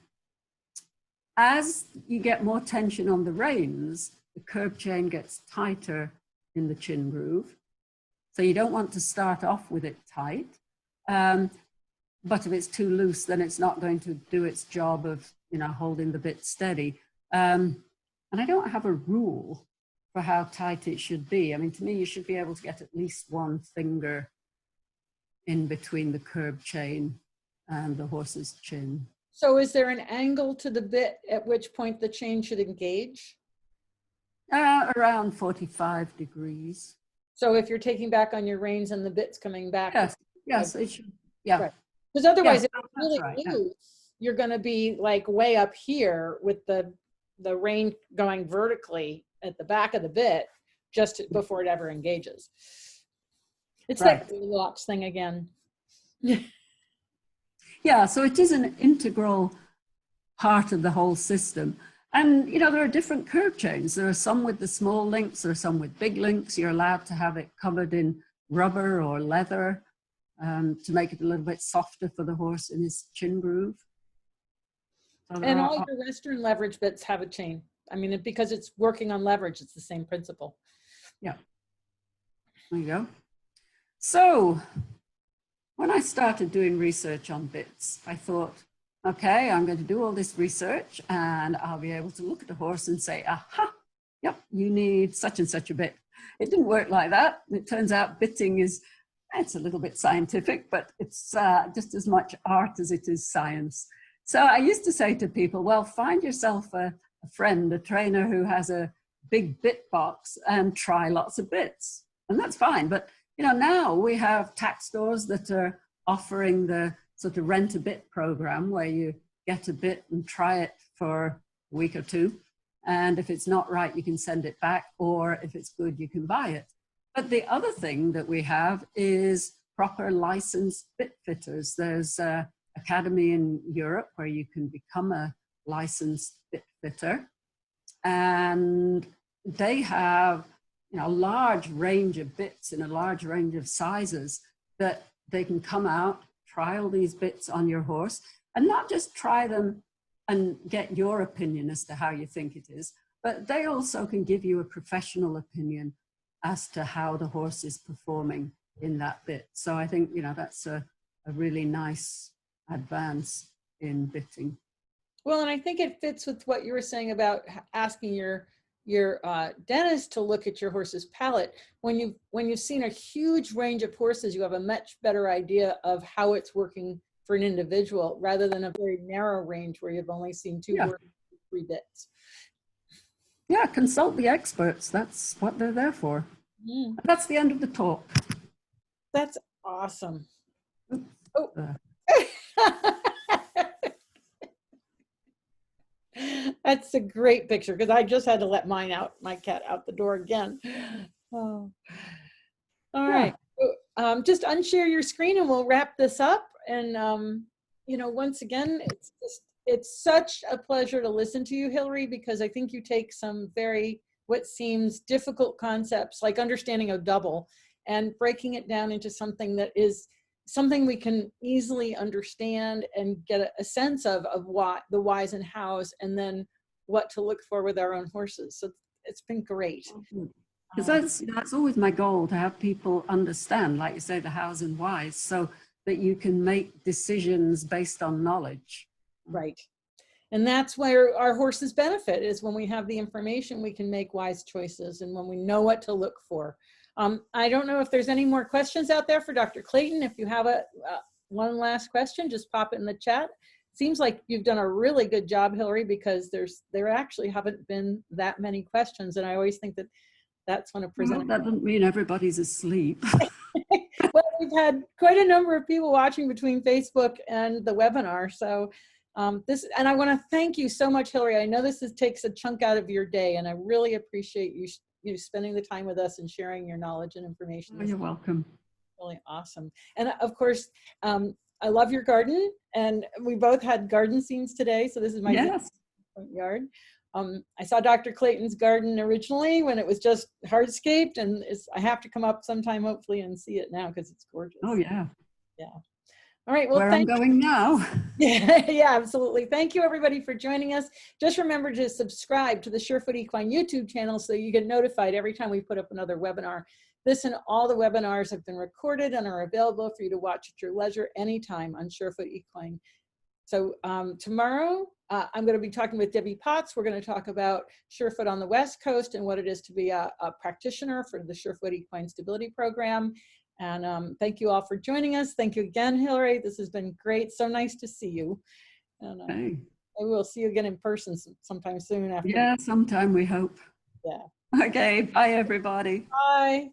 you get more tension on the reins, the curb chain gets tighter in the chin groove. So you don't want to start off with it tight. But if it's too loose, then it's not going to do its job of, you know, holding the bit steady. And I don't have a rule for how tight it should be. I mean, to me, you should be able to get at least one finger in between the curb chain and the horse's chin. So is there an angle to the bit at which point the chain should engage? Around 45 degrees. So if you're taking back on your reins and the bit's coming back. Yes, it should, yeah. Right. Because otherwise, yes, if it's really loose, you're going to be like way up here with the rein going vertically at the back of the bit just before it ever engages. It's that Goldilocks thing again. Yeah, so it is an integral part of the whole system. And, you know, there are different curb chains. There are some with the small links, there are some with big links. You're allowed to have it covered in rubber or leather to make it a little bit softer for the horse in his chin groove. So and all your Western leverage bits have a chain. I mean, because it's working on leverage, it's the same principle. Yeah, there you go. So when I started doing research on bits, I thought, okay, I'm going to do all this research and I'll be able to look at a horse and say, aha, yep, you need such and such a bit. It didn't work like that. It turns out bitting it's a little bit scientific, but it's just as much art as it is science. So I used to say to people, well, find yourself a friend, a trainer who has a big bit box and try lots of bits. And that's fine. But, you know, now we have tack stores that are offering the sort of rent a bit program where you get a bit and try it for a week or two. And if it's not right, you can send it back, or if it's good, you can buy it. But the other thing that we have is proper licensed bit fitters. There's an academy in Europe where you can become a licensed bit fitter. And they have, you know, a large range of bits in a large range of sizes that they can come out, try all these bits on your horse, and not just try them and get your opinion as to how you think it is, but they also can give you a professional opinion as to how the horse is performing in that bit. So I think, you know, that's a really nice advance in bitting. Well, and I think it fits with what you were saying about asking your your dentist to look at your horse's palate, when you've seen a huge range of horses, you have a much better idea of how it's working for an individual, rather than a very narrow range where you've only seen two horses, 3 bits. Yeah, consult the experts. That's what they're there for. Mm. That's the end of the talk. That's awesome. Oh. That's a great picture, because I just had to let my cat out the door again. Oh. All right. Just unshare your screen and we'll wrap this up. And you know, once again, it's such a pleasure to listen to you, Hilary, because I think you take some what seems difficult concepts, like understanding a double, and breaking it down into something that is something we can easily understand and get a sense of what the whys and hows, and then what to look for with our own horses. So it's been great. Because that's always my goal, to have people understand, like you say, the hows and whys, so that you can make decisions based on knowledge. Right. And that's where our horses benefit, is when we have the information, we can make wise choices, and when we know what to look for. I don't know if there's any more questions out there for Dr. Clayton. If you have one last question, just pop it in the chat. Seems like you've done a really good job, Hilary, because there actually haven't been that many questions, and I always think that's when a presenter. Well, that doesn't mean everybody's asleep. Well, we've had quite a number of people watching between Facebook and the webinar. So and I want to thank you so much, Hilary. I know this takes a chunk out of your day, and I really appreciate you spending the time with us and sharing your knowledge and information. Oh, you're welcome. Really awesome. And of course, I love your garden, and we both had garden scenes today. So this is my front yard. I saw Dr. Clayton's garden originally when it was just hardscaped, and I have to come up sometime, hopefully, and see it now, because it's gorgeous. Oh, yeah. Yeah. All right. Well, where I'm going now. Yeah, absolutely. Thank you, everybody, for joining us. Just remember to subscribe to the Surefoot Equine YouTube channel so you get notified every time we put up another webinar. This and all the webinars have been recorded and are available for you to watch at your leisure anytime on Surefoot Equine. So tomorrow, I'm going to be talking with Debbie Potts. We're going to talk about Surefoot on the West Coast and what it is to be a practitioner for the Surefoot Equine Stability Program. And thank you all for joining us. Thank you again, Hilary. This has been great. So nice to see you. And Hey. maybe we'll see you again in person sometime soon after. Yeah, sometime we hope. Yeah. Okay, bye everybody. Bye.